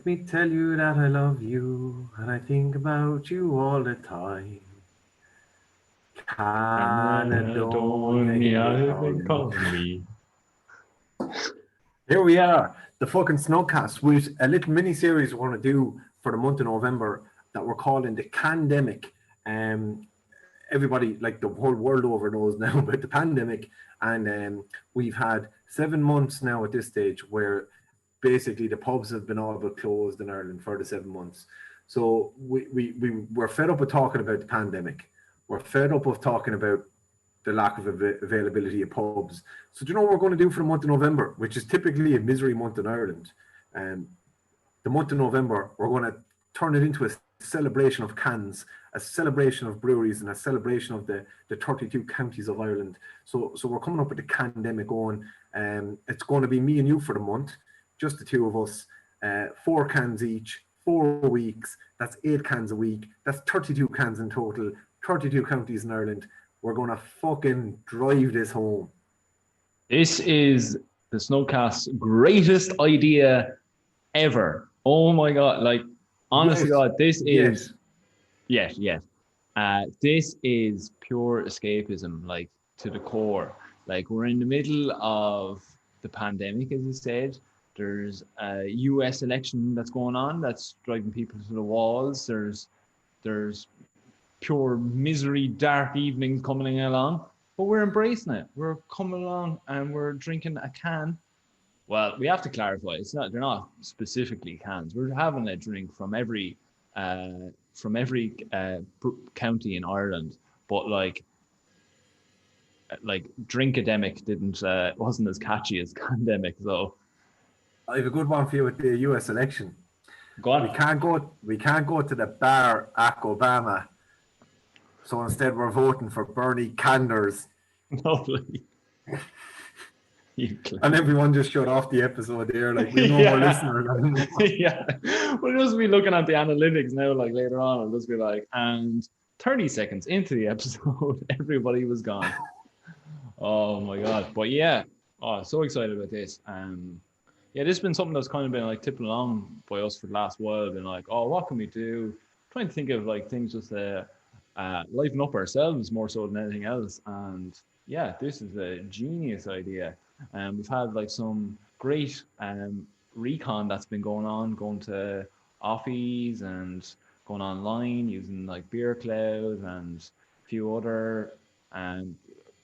Let me tell you that I love you and I think about you all the time. Canadonia, Caledonia, here they calling call me. me. Here we are, the fucking Snowcast with a little mini series we're going to do for the month of November that we're calling the Candemic. Everybody, like the whole world over, knows now about the pandemic, and we've had 7 months now at this stage where basically the pubs have been all but closed in Ireland for the 7 months. So we're fed up with talking about the pandemic. We're fed up of talking about the lack of availability of pubs. So do you know what we're going to do for the month of November, which is typically a misery month in Ireland? The month of November, we're going to turn it into a celebration of cans, a celebration of breweries, and a celebration of the 32 counties of Ireland. So we're coming up with the Candemic on. It's going to be me and you for the month, just the two of us, 4 cans each, 4 weeks. That's 8 cans a week. That's 32 cans in total, 32 counties in Ireland. We're going to fucking drive this home. This is the Snowcast's greatest idea ever. Oh my God. Like, honestly, Yes. God, this is, Yes. this is pure escapism, like to the core. Like, we're in the middle of the pandemic, as you said. There's a US election that's going on that's driving people to the walls. There's pure misery, dark evening coming along, but we're embracing it. We're coming along and we're drinking a can. Well, we have to clarify. They're not specifically cans. We're having a drink from every county in Ireland, but like Drinkademic wasn't as catchy as Candemic. So I have a good one for you with the US election. go on. We can't go to the bar at Obama. So instead we're voting for Bernie Sanders. Lovely. And everyone just shut off the episode there, like we know more listeners. Yeah. We'll just be looking at the analytics now, like later on, I'll just be like, and 30 seconds into the episode, everybody was gone. Oh my God. But yeah, so excited about this. Yeah, this has been something that's kind of been like tipping along by us for the last while. Been like, oh, what can we do? Trying to think of like things just to liven up ourselves more so than anything else. And yeah, this is a genius idea. We've had like some great recon that's been going to offies and going online using like Beer Cloud and a few other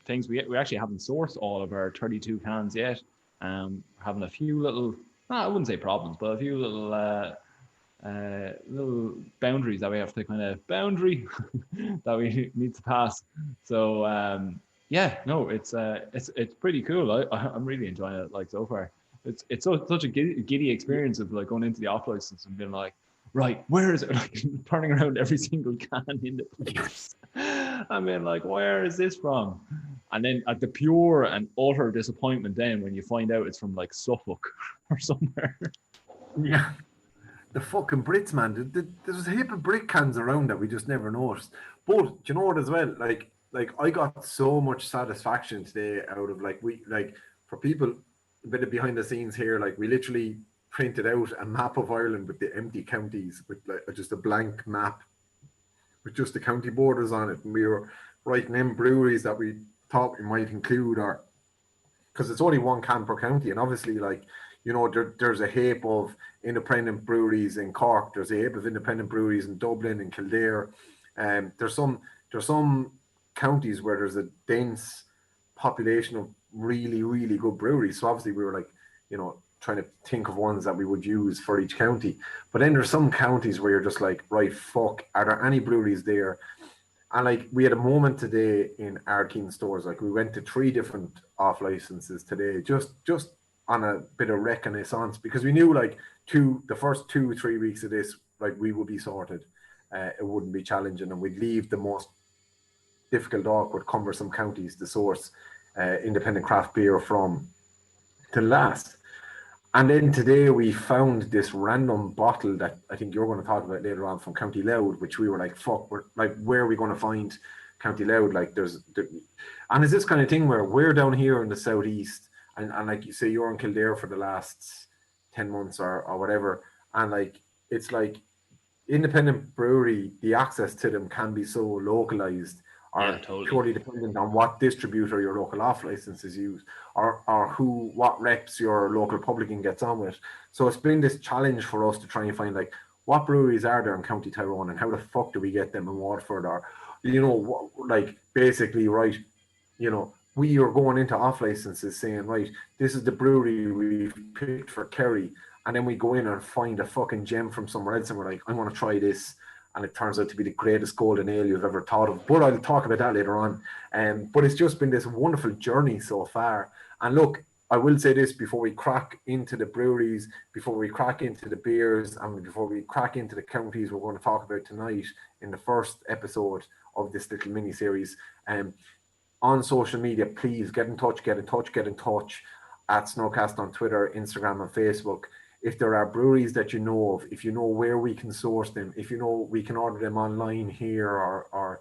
things. We actually haven't sourced all of our 32 cans yet. Having a few little, I wouldn't say problems, but a few little boundaries that we have to kind of that we need to pass. So yeah, no, it's pretty cool. I'm really enjoying it like so far. It's such a giddy experience of like going into the off license and being like, right, where is it? Like turning around every single can in the place. I mean, like, where is this from? And then at the pure and utter disappointment then when you find out it's from like Suffolk or somewhere. Yeah. The fucking Brits, man. There's a heap of brick cans around that we just never noticed. But do you know what as well? Like I got so much satisfaction today out of for people a bit of behind the scenes here. Like we literally printed out a map of Ireland with the empty counties with like just a blank map with just the county borders on it, and we were writing in breweries that we thought we might include, or because it's only 1 can per county, and obviously like. You know, there's a heap of independent breweries in Cork. There's a heap of independent breweries in Dublin and Kildare. There's some counties where there's a dense population of really, really good breweries. So obviously we were like, you know, trying to think of ones that we would use for each county. But then there's some counties where you're just like, right, fuck, are there any breweries there? And like we had a moment today in Arkeen stores. Like we went to 3 different off licenses today, just on a bit of reconnaissance, because we knew like the first 2-3 weeks of this, like we would be sorted. It wouldn't be challenging, and we'd leave the most difficult, awkward, cumbersome counties to source independent craft beer from to last. And then today we found this random bottle that I think you're going to talk about later on from County Louth, which we were like, fuck, we're like, where are we going to find County Louth? Like and it's this kind of thing where we're down here in the southeast. And like you say, you're in Kildare for the last 10 months or whatever. and like it's like independent brewery, the access to them can be so localized Yeah, or totally. purely dependent on what distributor your local off licenses use, or what reps your local publican gets on with. So it's been this challenge for us to try and find like what breweries are there in County Tyrone and how the fuck do we get them in Waterford, or like basically, right, we are going into off licenses saying, right, this is the brewery we've picked for Kerry, and then we go in and find a fucking gem from somewhere else and we're like, I want to try this, and it turns out to be the greatest golden ale you've ever thought of. But I'll talk about that later on. But it's just been this wonderful journey so far. And look, I will say this before we crack into the breweries, before we crack into the beers, and before we crack into the counties we're going to talk about tonight in the first episode of this little mini series. On social media, please get in touch at Snowcast on Twitter, Instagram, and Facebook. If there are breweries that you know of, if you know where we can source them, if you know we can order them online here, or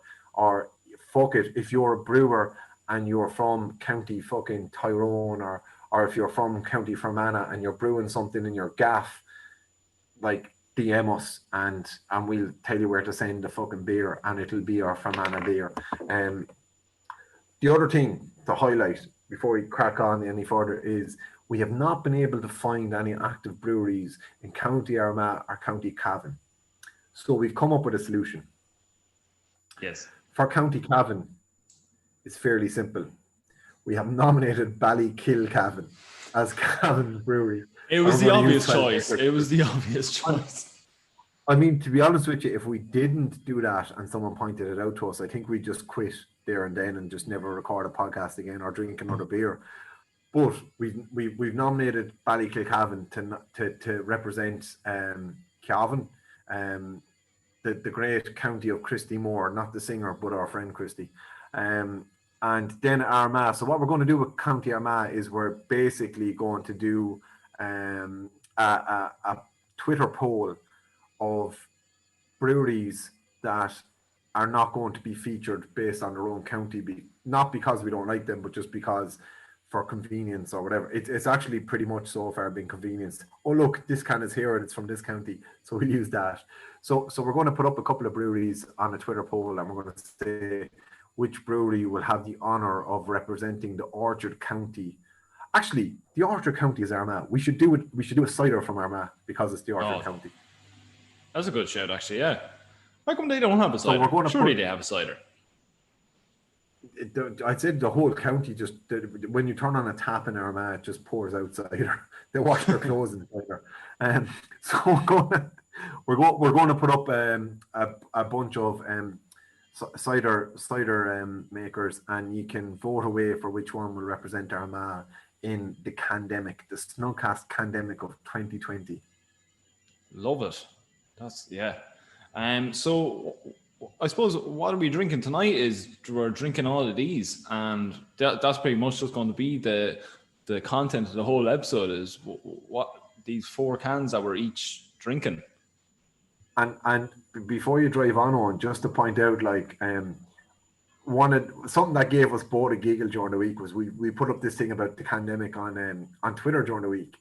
fuck it, if you're a brewer and you're from County fucking Tyrone, or if you're from County Fermanagh and you're brewing something in your gaff, like DM us and we'll tell you where to send the fucking beer, and it'll be our Fermanagh beer. The other thing to highlight before we crack on any further is we have not been able to find any active breweries in County Armagh or County Cavan. So we've come up with a solution. Yes. For County Cavan, it's fairly simple. We have nominated Ballykilcavan as Cavan Brewery. It was the obvious choice. It was the obvious choice. I mean, to be honest with you, if we didn't do that and someone pointed it out to us, I think we'd just quit there and then and just never record a podcast again or drink another beer. But we've nominated Ballykilcavan to represent Cavan, the great county of Christy Moore, not the singer, but our friend Christy. And then Armagh. So what we're going to do with County Armagh is we're basically going to do a Twitter poll of breweries that are not going to be featured based on their own county, not because we don't like them, but just because for convenience or whatever. It's actually pretty much so far been convenienced. Oh look, this can is here and it's from this county, so we'll use that. So we're going to put up a couple of breweries on a Twitter poll, and we're going to say which brewery will have the honor of representing the Orchard County. Actually, the Orchard County is Armagh. We should do a cider from Armagh because it's the Orchard County. That's a good shout, actually. Yeah. How come they don't have a cider? So surely they have a cider. I'd say the whole county just, when you turn on a tap in Armagh, it just pours out cider. They wash their clothes in cider. So we're going to put up a bunch of cider makers, and you can vote away for which one will represent Armagh in the Candemic, the Snowcast Candemic of 2020. Love it. So I suppose what are we drinking tonight is we're drinking all of these, and that's pretty much just going to be the content of the whole episode is what these 4 cans that we're each drinking. And before you drive on, just to point out, like something that gave us both a giggle during the week was we put up this thing about the Candemic on Twitter during the week.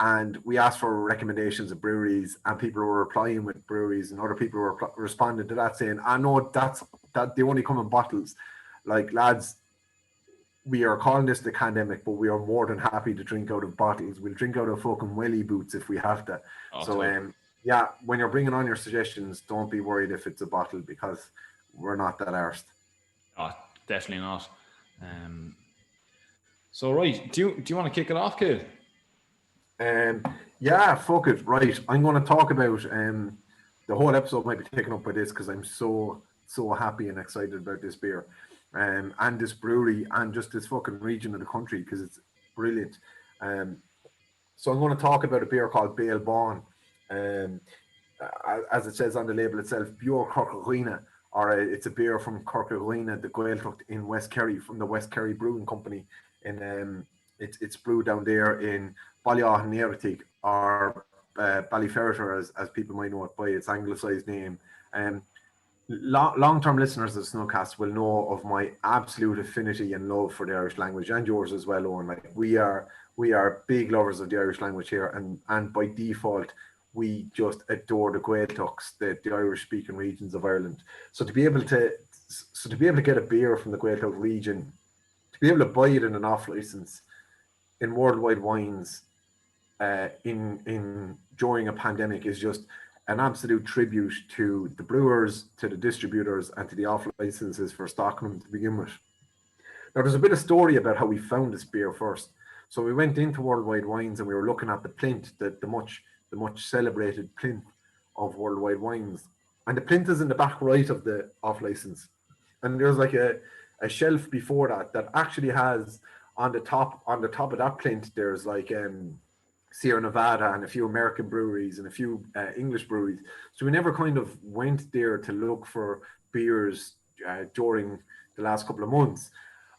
And we asked for recommendations of breweries, and people were replying with breweries, and other people were responding to that saying, I know that they only come in bottles. Like, lads, we are calling this the Candemic, but we are more than happy to drink out of bottles. We'll drink out of fucking welly boots if we have to. Yeah, when you're bringing on your suggestions, don't be worried if it's a bottle, because we're not that arsed. Oh, definitely not. So, right, do you want to kick it off, kid? Yeah, fuck it. Right, I'm going to talk about the whole episode might be taken up by this because I'm so happy and excited about this beer, and this brewery and just this fucking region of the country because it's brilliant. So I'm going to talk about a beer called Béal, as it says on the label itself, Beoir Chorca, or it's a beer from Chorca, the Gaeltacht in West Kerry, from the West Kerry Brewing Company. And it's brewed down there in Ballyahneartig, or Ballyferreter, as people might know it by its anglicised name. Long-term listeners of Snowcast will know of my absolute affinity and love for the Irish language, and yours as well, Eoin. Like we are big lovers of the Irish language here, and by default, we just adore the Gaeltachts, the Irish-speaking regions of Ireland. So to be able to get a beer from the Gaeltacht region, to be able to buy it in an off license in Worldwide Wines in during a pandemic is just an absolute tribute to the brewers, to the distributors, and to the off licenses for stocking them to begin with. Now, there's a bit of story about how we found this beer first. So we went into Worldwide Wines and we were looking at the plinth, the much celebrated plinth of Worldwide Wines, and the plinth is in the back right of the off license. And there's like a shelf before that actually has on the top of that plinth, there's like Sierra Nevada and a few American breweries and a few English breweries. So we never kind of went there to look for beers during the last couple of months.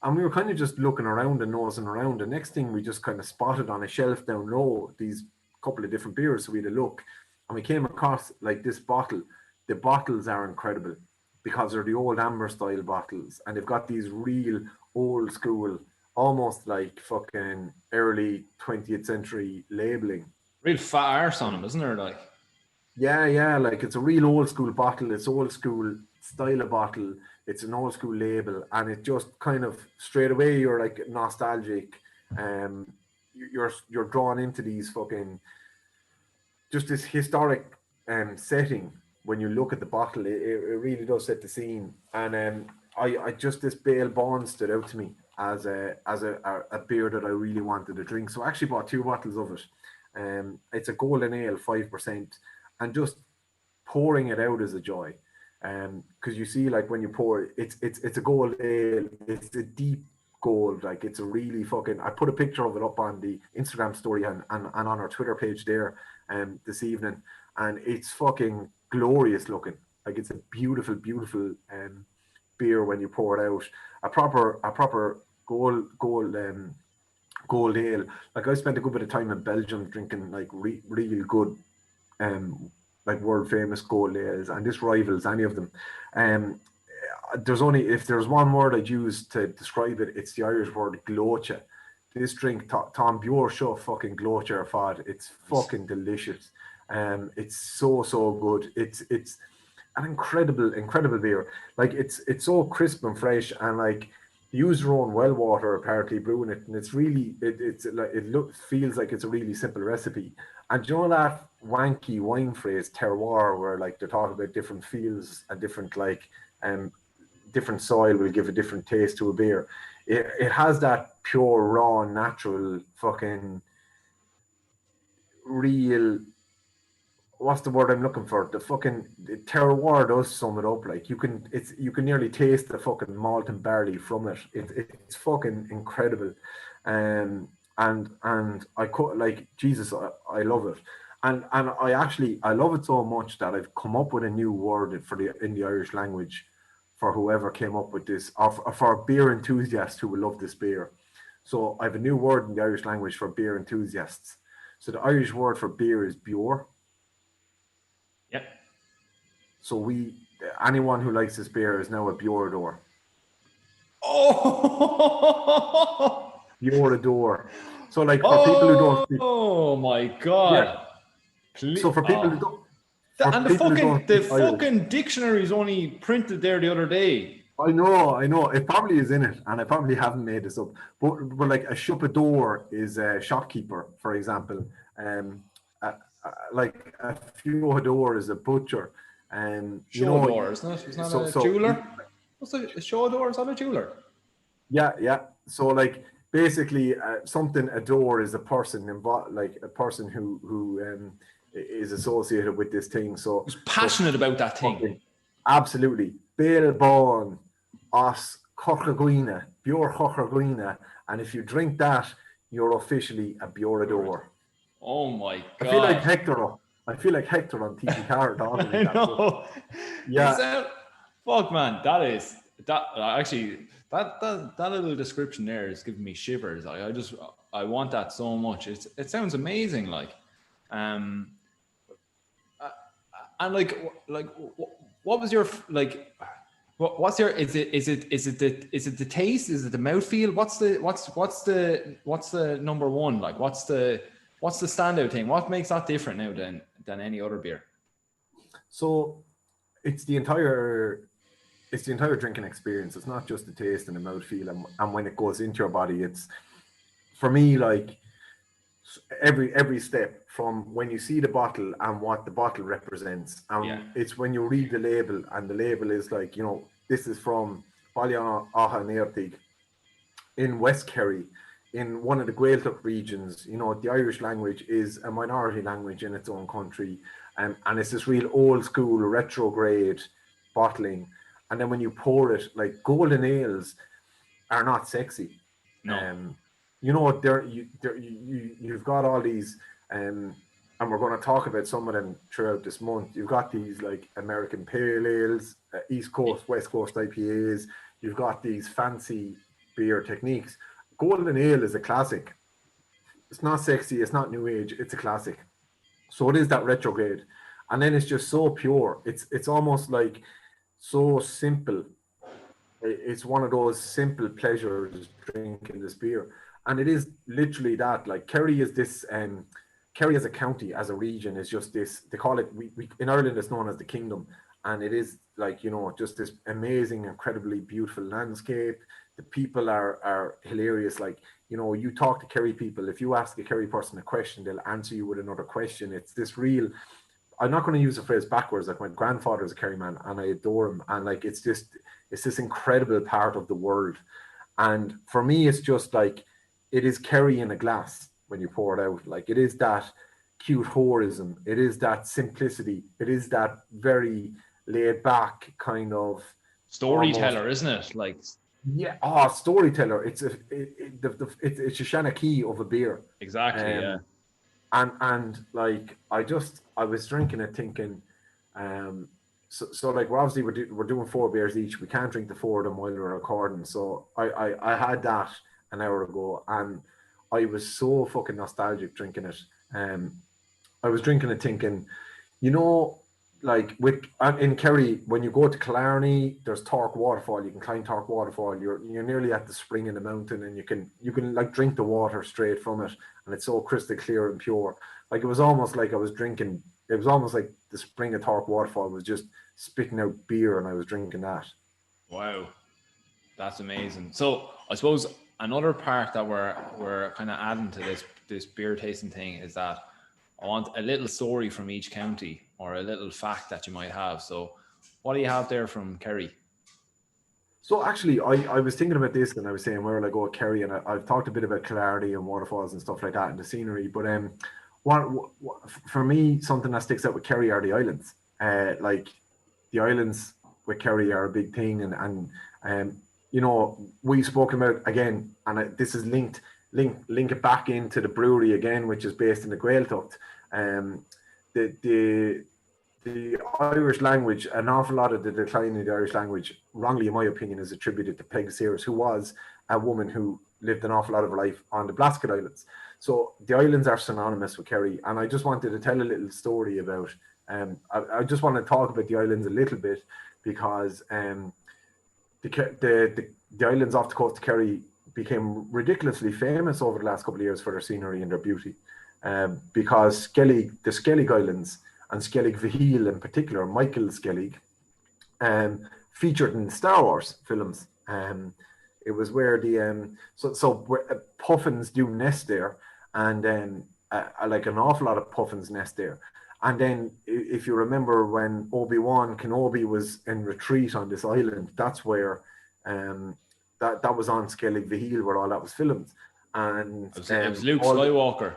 And we were kind of just looking around and nosing around. The next thing we just kind of spotted on a shelf down low these couple of different beers. So we had a look and we came across like this bottle. The bottles are incredible because they're the old amber style bottles. And they've got these real old school, almost like fucking early 20th century labeling. Real fat arse on them, isn't there? Like, yeah, like it's a real old school bottle. It's old school style of bottle. It's an old school label, and it just kind of straight away you're like nostalgic. You're drawn into these fucking just this historic setting when you look at the bottle. It really does set the scene, and I just this Béal Bond stood out to me as a beer that I really wanted to drink. So I actually bought 2 bottles of it. It's a golden ale, 5%, and just pouring it out is a joy. Because you see, like when you pour it's a gold ale, it's a deep gold, like it's a really fucking. I put a picture of it up on the Instagram story and on our Twitter page there this evening, and it's fucking glorious looking. Like it's a beautiful beer when you pour it out. A proper gold ale. Like I spent a good bit of time in Belgium drinking like really good like world famous gold ales, and this rivals any of them. There's only, if there's one word I'd use to describe it, it's the Irish word glócha. This drink, Tom Beoir show fucking glócha fad. It's fucking delicious. It's so good. It's an incredible beer. Like it's so crisp and fresh, and like you use your own well water apparently brewing it, and it's really feels like it's a really simple recipe. And you know that wanky wine phrase terroir, where like they're talking about different fields and different like different soil will give a different taste to a beer. It has that pure, raw, natural fucking real. What's the word I'm looking for? The fucking terroir does sum it up. Like you can nearly taste the fucking malt and barley from it. It's fucking incredible, and I could like Jesus. I love it, and I love it so much that I've come up with a new word in the Irish language for whoever came up with this, or for beer enthusiasts who will love this beer. So I have a new word in the Irish language for beer enthusiasts. So the Irish word for beer is Beoir. Yep. So anyone who likes this beer is now a Beorador. Oh, Beorador. So like for people who don't speak, oh my god. Yeah. So for people who don't, and the fucking dictionary is only printed there the other day. I know. It probably is in it, and I probably haven't made this up. But like a shoppador is a shopkeeper, for example. Like a fiador is a butcher. Showdor, isn't it? It's not a jeweler. What's a showdor? Is that a jeweler? Yeah. So like basically, something adore is a person involved, like a person who is associated with this thing. So who's passionate about that thing. Absolutely. Béal Bond, os Chorca Dhuibhne, Beoir Chorca Dhuibhne, and if you drink that, you're officially a Beorador. Oh my god! I feel like Hector on TV Card. I know. Yeah. Fuck man, that little description there is giving me shivers. I want that so much. It sounds amazing. Like, and like what was your like? What's your? Is it the taste? Is it the mouthfeel? What's the number one? Like, what's the standout thing? What makes that different now than any other beer? So it's the entire drinking experience. It's not just the taste and the mouthfeel, and when it goes into your body. It's, for me, like every step from when you see the bottle and what the bottle represents. It's when you read the label, and the label is like, this is from Ballion Aha Neirtig in West Kerry, in one of the Gaeltacht regions. The Irish language is a minority language in its own country, and it's this real old school retrograde bottling. And then when you pour it, like, golden ales are not sexy. No. You've got all these, and we're going to talk about some of them throughout this month. You've got these like American pale ales, East Coast, West Coast IPAs. You've got these fancy beer techniques. Golden ale is a classic. It's not sexy. It's not new age. It's a classic. So it is that retrograde, and then it's just so pure. It's almost like so simple. It's one of those simple pleasures drinking this beer, and it is literally that. Like, Kerry is this, Kerry as a county, as a region, is just this. They call it, we in Ireland it's known as the Kingdom, and it is like, just this amazing, incredibly beautiful landscape. The people are hilarious. Like, you talk to Kerry people. If you ask a Kerry person a question, they'll answer you with another question. It's this real. I'm not going to use the phrase backwards. Like, my grandfather is a Kerry man, and I adore him. And like, it's this incredible part of the world. And for me, it's just like, it is Kerry in a glass when you pour it out. Like, it is that cute horism. It is that simplicity. It is that very laid back kind of Storyteller, almost, isn't it? Like, yeah, storyteller. It's a Shanna key of a beer. Exactly. Yeah. And like, I was drinking it thinking, so like, we're doing 4 beers each. We can't drink the 4 of them while we're recording. So I had that an hour ago, and I was so fucking nostalgic drinking it. I was drinking it thinking, like, in Kerry, when you go to Killarney, there's Torque Waterfall. You can climb Torque Waterfall. You're nearly at the spring in the mountain, and you can like drink the water straight from it, and it's so crystal clear and pure. Like, it was almost like I was drinking. It was almost like the spring of Torque Waterfall was just spitting out beer, and I was drinking that. Wow, that's amazing. So I suppose another part that we're kind of adding to this beer tasting thing is that I want a little story from each county, or a little fact that you might have. So what do you have there from Kerry? So actually, I was thinking about this, and I was saying, where will I go at Kerry? And I've talked a bit about Killarney and waterfalls and stuff like that, and the scenery. But what for me, something that sticks out with Kerry are the islands. Like, the islands with Kerry are a big thing, and we've spoken about, again, and this is link it back into the brewery again, which is based in the Gaeltacht. The Irish language, an awful lot of the decline in the Irish language, wrongly in my opinion, is attributed to Peg Sears, who was a woman who lived an awful lot of her life on the Blasket Islands. So the islands are synonymous with Kerry, and I just wanted to tell a little story about. I just want to talk about the islands a little bit, because the islands off the coast of Kerry became ridiculously famous over the last couple of years for their scenery and their beauty, because the Skellig Islands, and Skellig Beal in particular, Michael Skellig, featured in Star Wars films. It was where where puffins do nest there, and like an awful lot of puffins nest there. And then, if you remember, when Obi-Wan Kenobi was in retreat on this island, that's where that was on Skellig Beal, where all that was filmed. And it was Luke Skywalker.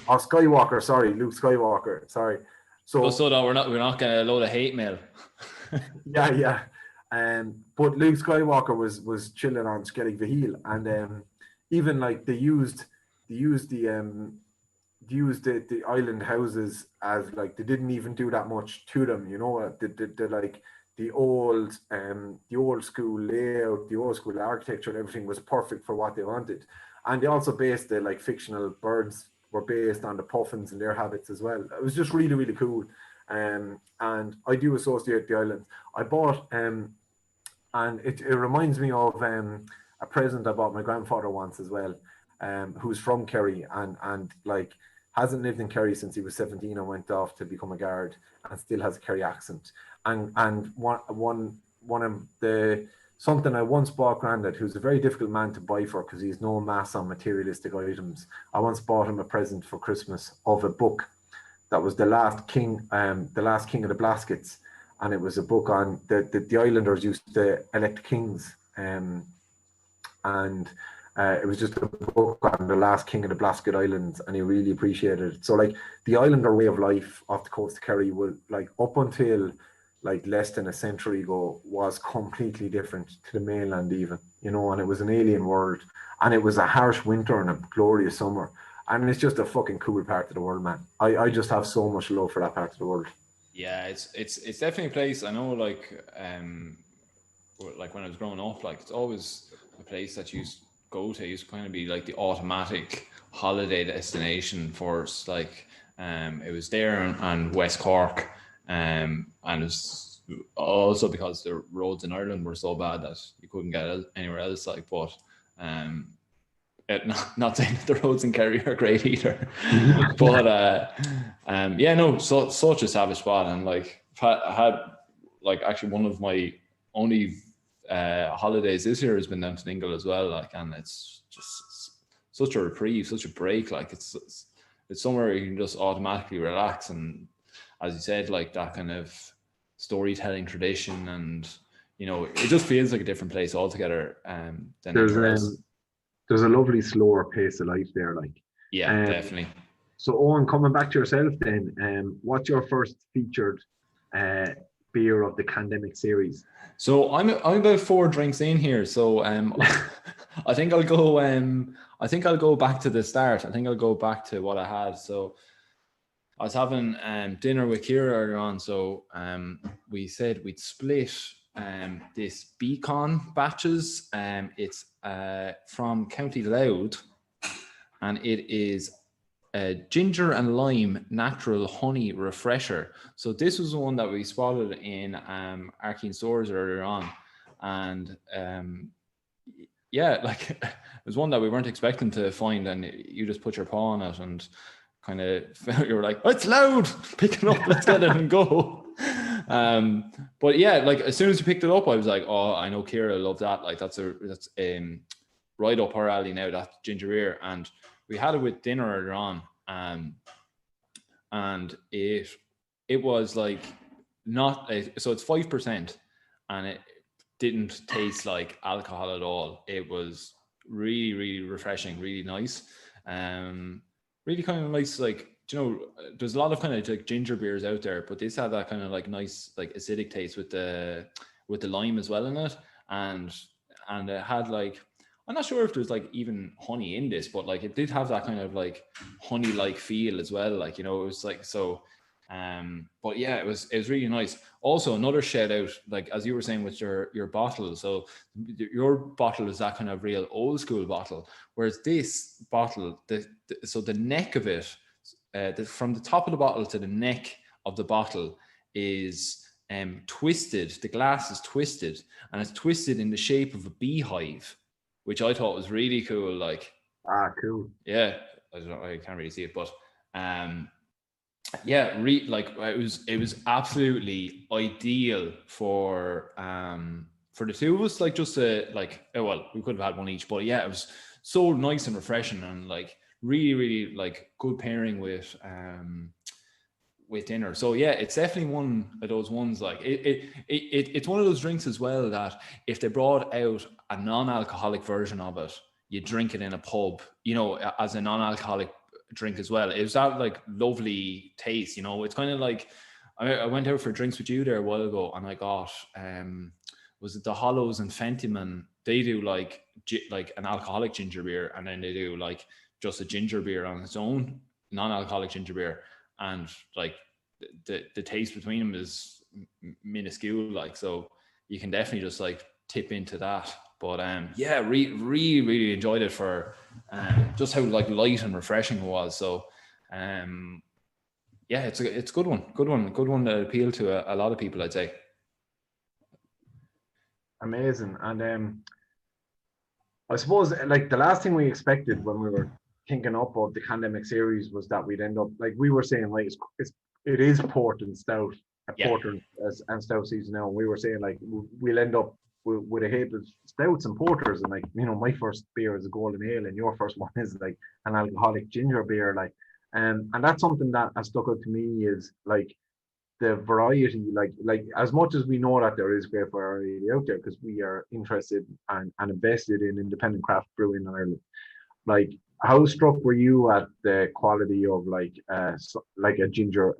Oh, Skywalker, sorry, Luke Skywalker, sorry. So that we're not getting a load of hate mail. yeah. But Luke Skywalker was chilling on Skellig Beal, and even like they used the island houses as, like, they didn't even do that much to them, like the old school layout, the old school architecture and everything was perfect for what they wanted. And they also based the, like, fictional birds were based on the puffins and their habits as well. It was just really, really cool. And I do associate the islands. I bought, and it reminds me of a present I bought my grandfather once as well, who's from Kerry, and like hasn't lived in Kerry since he was 17 and went off to become a guard, and still has a Kerry accent. And one of the something I once bought Grandad, who's a very difficult man to buy for because he's no mass on materialistic items. I once bought him a present for Christmas of a book that was the last king of the Blaskets, and it was a book on the islanders used to elect kings, and it was just a book on the last king of the Blasket Islands, and he really appreciated it. So like the islander way of life off the coast of Kerry will, like, up until like less than a century ago, was completely different to the mainland even, you know, and it was an alien world, and it was a harsh winter and a glorious summer, and it's just a fucking cool part of the world, man. I just have so much love for that part of the world. Yeah, it's definitely a place. I know, like when I was growing up, like it's always a place that you go to. It used to kind of be like the automatic holiday destination for us. Like it was there and West Cork, and it was also because the roads in Ireland were so bad that you couldn't get anywhere else. Like, but not saying that the roads in Kerry are great either, but yeah, no, such a savage spot. And like I had like actually one of my only holidays this year has been down to Dingle as well. Like, and it's just such a reprieve, such a break. Like it's somewhere you can just automatically relax, and as you said, like that kind of storytelling tradition, and you know, it just feels like a different place altogether. Than there's a lovely slower pace of life there, like. Yeah, definitely. So Eoin, coming back to yourself then, what's your first featured beer of the Candemic series? So I'm about 4 drinks in here. So I think I'll go back to the start. I think I'll go back to what I had. So I was having dinner with Kira earlier on. So we said we'd split this Beekon batches. It's from County Louth, and it is a ginger and lime natural honey refresher. So this was the one that we spotted in Arkeen stores earlier on, and yeah, like it was one that we weren't expecting to find, and you just put your paw on it and kind of you were like, oh, it's loud, pick it up, let's get it and go. But yeah, like as soon as you picked it up, I was like, oh, I know Kira loved that. Like that's right up her alley now, that ginger beer. And we had it with dinner earlier on, and it was like so it's 5%, and it didn't taste like alcohol at all. It was really, really refreshing, really nice. Really kind of nice, like, you know, there's a lot of kind of like ginger beers out there, but this had that kind of like nice, like acidic taste with the lime as well in it, and it had like, I'm not sure if there's like even honey in this, but like it did have that kind of like honey-like feel as well. Like, you know, it was like so. But yeah, it was really nice. Also, another shout out, like as you were saying with your bottle. So your bottle is that kind of real old school bottle, whereas this bottle, so the neck of it, from the top of the bottle to the neck of the bottle is twisted. The glass is twisted, and it's twisted in the shape of a beehive, which I thought was really cool. Like, cool. Yeah, I can't really see it, but yeah, like it was absolutely ideal for the two of us. Like just like, well, we could have had one each, but yeah, it was so nice and refreshing, and like really, really like good pairing with dinner. So yeah, it's definitely one of those ones. Like it's one of those drinks as well that if they brought out a non-alcoholic version of it, you drink it in a pub, you know, as a non-alcoholic drink as well. It was that like lovely taste, you know. It's kind of like I went out for drinks with you there a while ago, and I got was it the Hollows and Fentiman? They do like an alcoholic ginger beer, and then they do like just a ginger beer on its own, non-alcoholic ginger beer, and like the taste between them is minuscule. Like, so you can definitely just like tip into that. But yeah, really enjoyed it for just how like light and refreshing it was. So yeah, it's a good one to appeal to a lot of people, I'd say. Amazing. And I suppose like the last thing we expected when we were thinking up of the Candemic series was that we'd end up like we were saying, like it is port and stout, porter and stout season now. And we were saying like we'll end up with a heap of stouts and porters, and like my first beer is a golden ale, and your first one is like an alcoholic ginger beer, like, and that's something that has stuck out to me is like the variety, like as much as we know that there is great variety out there because we are interested and invested in independent craft brewing in Ireland. Like, how struck were you at the quality of like an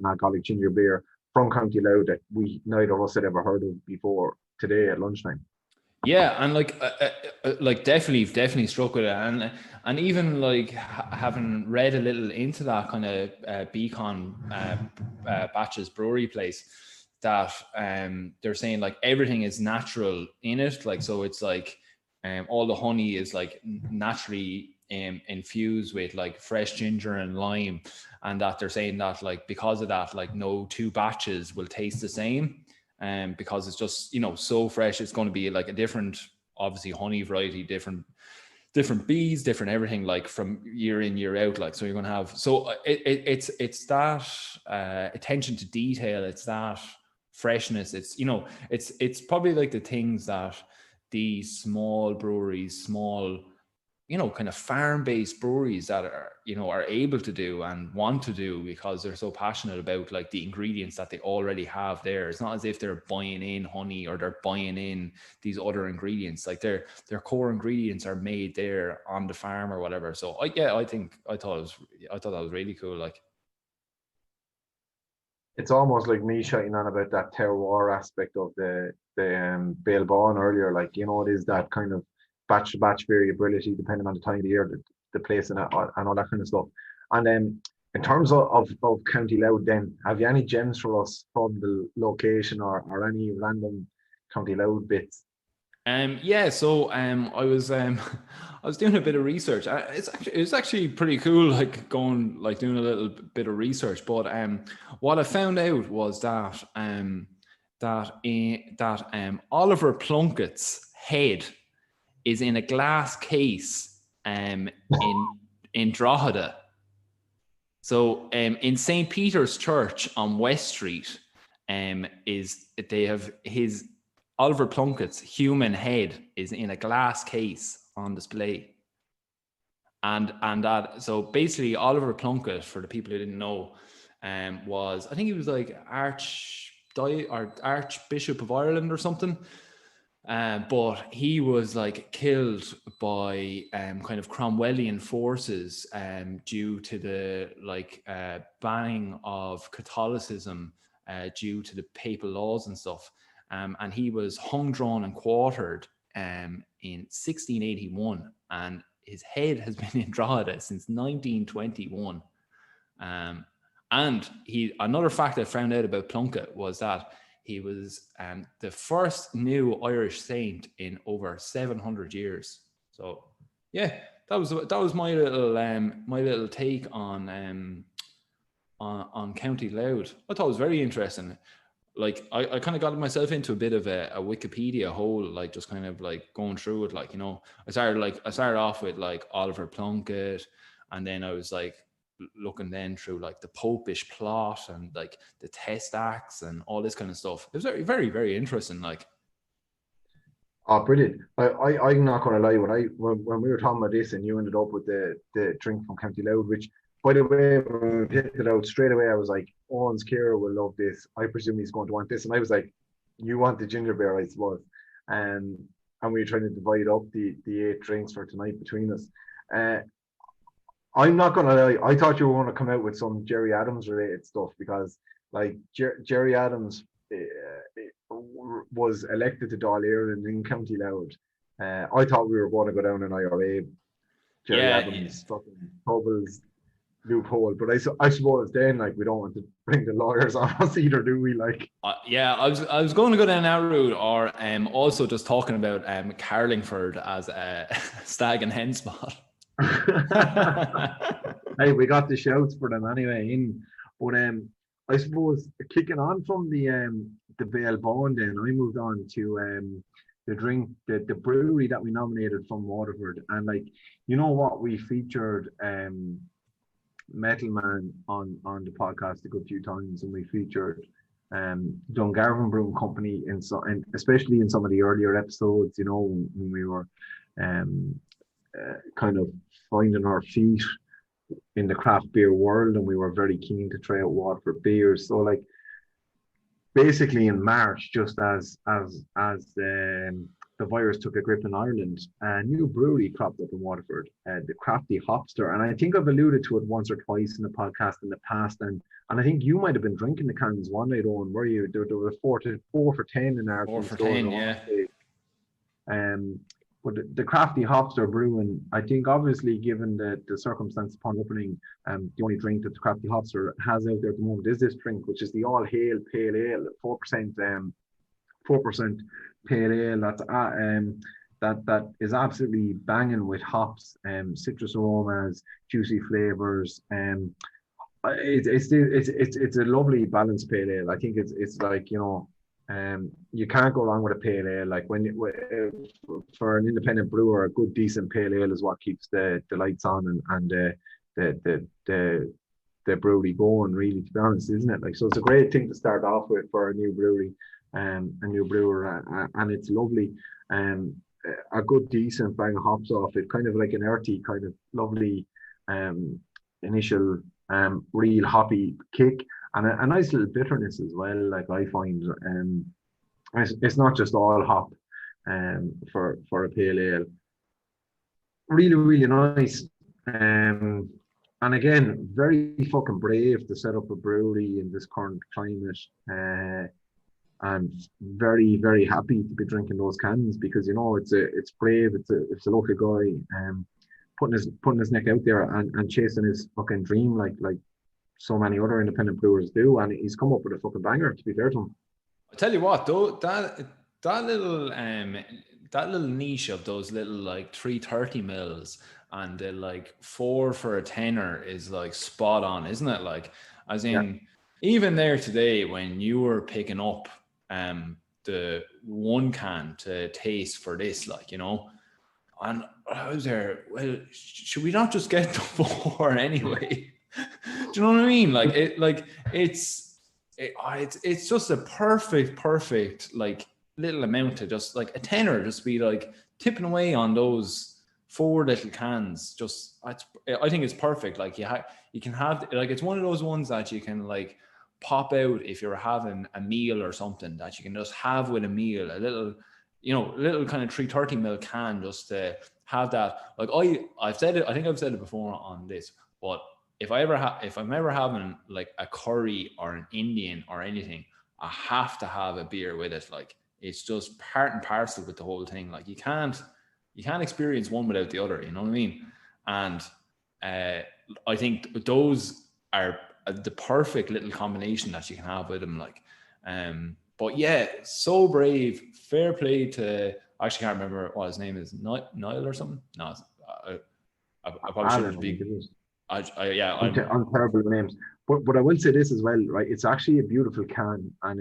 alcoholic ginger beer from County Louth that we neither of us had ever heard of before today at lunchtime? Yeah, and like definitely struck with it, and even like having read a little into that kind of Beekon Batches brewery place, that they're saying like everything is natural in it, like so it's like all the honey is like naturally infused with like fresh ginger and lime, and that they're saying that like because of that like no two batches will taste the same. Because it's just so fresh, it's going to be like a different, obviously honey variety, different bees, different everything, like from year in year out, like so you're going to have it's that attention to detail, it's that freshness, it's probably like the things that these small breweries, small kind of farm-based breweries that are able to do and want to do because they're so passionate about like the ingredients that they already have there. It's not as if they're buying in honey or they're buying in these other ingredients. Like their core ingredients are made there on the farm or whatever. So I thought that was really cool. Like, it's almost like me shouting on about that terroir aspect of the Béal Bawn earlier. Like, it is that kind of batch to batch variability depending on the time of the year, the place and all that kind of stuff. And then in terms of County Louth, then have you any gems for us from the location or any random County Louth bits? So I was doing a bit of research. It's actually pretty cool, like doing a little bit of research. But what I found out was that Oliver Plunkett's head is in a glass case in Drogheda. So in St. Peter's Church on West Street, they have his Oliver Plunkett's human head is in a glass case on display. And that, so basically Oliver Plunkett, for the people who didn't know, I think he was like Archbishop of Ireland or something. But he was like killed by kind of Cromwellian forces due to the banning of Catholicism due to the papal laws and stuff. And he was hung, drawn, and quartered in 1681, and his head has been in Drogheda since 1921. And another fact I found out about Plunkett was that he was the first new Irish saint in over 700 years. So yeah, that was my little take on County Louth. I thought it was very interesting. Like I kind of got myself into a bit of a Wikipedia hole, like just kind of like going through it. Like, I started off with like Oliver Plunkett, and then I was like looking then through like the Popish plot and like the Test Acts and all this kind of stuff. It was very, very, very interesting. Like, oh, brilliant! I'm not going to lie. When we were talking about this, and you ended up with the drink from County Louth, which, by the way, when we picked it out straight away, I was like, Owen's Kerry will love this. I presume he's going to want this, and I was like, you want the ginger beer, I suppose. And we were trying to divide up the 8 drinks for tonight between us. I'm not gonna lie, I thought you were going to come out with some Jerry Adams related stuff, because like Jerry Adams was elected to Dáil Éireann in County Louth. I thought we were going to go down an IRA Jerry Adams fucking bubbles loophole, but I suppose then, like, we don't want to bring the lawyers on us either, do we? Like, I was going to go down that route, or also just talking about Carlingford as a stag and hen spot. Hey, we got the shouts for them anyway. But I suppose kicking on from the Béal Bawn, then I moved on to the brewery that we nominated from Waterford. And like, you know what, we featured Metal Man on the podcast a good few times, and we featured Dungarvan Brewing Company and especially in some of the earlier episodes, you know, when we were kind of finding our feet in the craft beer world, and we were very keen to try out Waterford beers. So like, basically in March, just as the virus took a grip in Ireland, a new brewery cropped up in Waterford, the Crafty Hopster. And I think I've alluded to it once or twice in the podcast in the past. And I think you might have been drinking the cans one night, Owen, were you? There was 4 for 10 in our 4 for 10, yeah. But the Crafty Hopster Brewing, I think obviously given the circumstance upon opening, the only drink that the Crafty Hopster has out there at the moment is this drink, which is the All Hail Pale Ale, 4% pale ale. That is absolutely banging with hops, citrus aromas, juicy flavors. It's a lovely balanced pale ale. I think it's like, you know, you can't go wrong with a pale ale. Like for an independent brewer, a good decent pale ale is what keeps the lights on and the brewery going, really, to be honest, isn't it? Like, so it's a great thing to start off with for a new brewery, a new brewer, and it's lovely. A good decent bang of hops off it, kind of like an earthy kind of lovely initial real hoppy kick, and a nice little bitterness as well. Like, I find it's not just all hop for a pale ale. Really, really nice. And again, very fucking brave to set up a brewery in this current climate. And very, very happy to be drinking those cans, because, you know, it's brave. It's a local guy putting his neck out there and chasing his fucking dream like so many other independent brewers do, and he's come up with a fucking banger, to be fair to him. I tell you what, though, that little niche of those little like 330 mils and the like 4 for a tenner is like spot on, isn't it? Like, as in, even there today when you were picking up the 1 can to taste for this, like, you know, and I was there, well, should we not just get the 4 anyway? Do you know what I mean? Like, it's just a perfect like little amount to just like a tenner, just be like tipping away on those 4 little cans. Just I think it's perfect. Like, you can have, like, it's one of those ones that you can like pop out if you're having a meal or something, that you can just have with a meal, a little, you know, little kind of 330 ml can, just to have that. Like, I've said it, I think I've said it before on this, but if I'm ever having like a curry or an Indian or anything, I have to have a beer with it. Like, it's just part and parcel with the whole thing. Like, you can't experience one without the other, you know what I mean? And I think those are the perfect little combination that you can have with them. Like, but yeah, so brave. Fair play to, I actually can't remember what his name is, Niall or something. No, I probably shouldn't be. I'm terrible with names, but I will say this as well, right? It's actually a beautiful can, and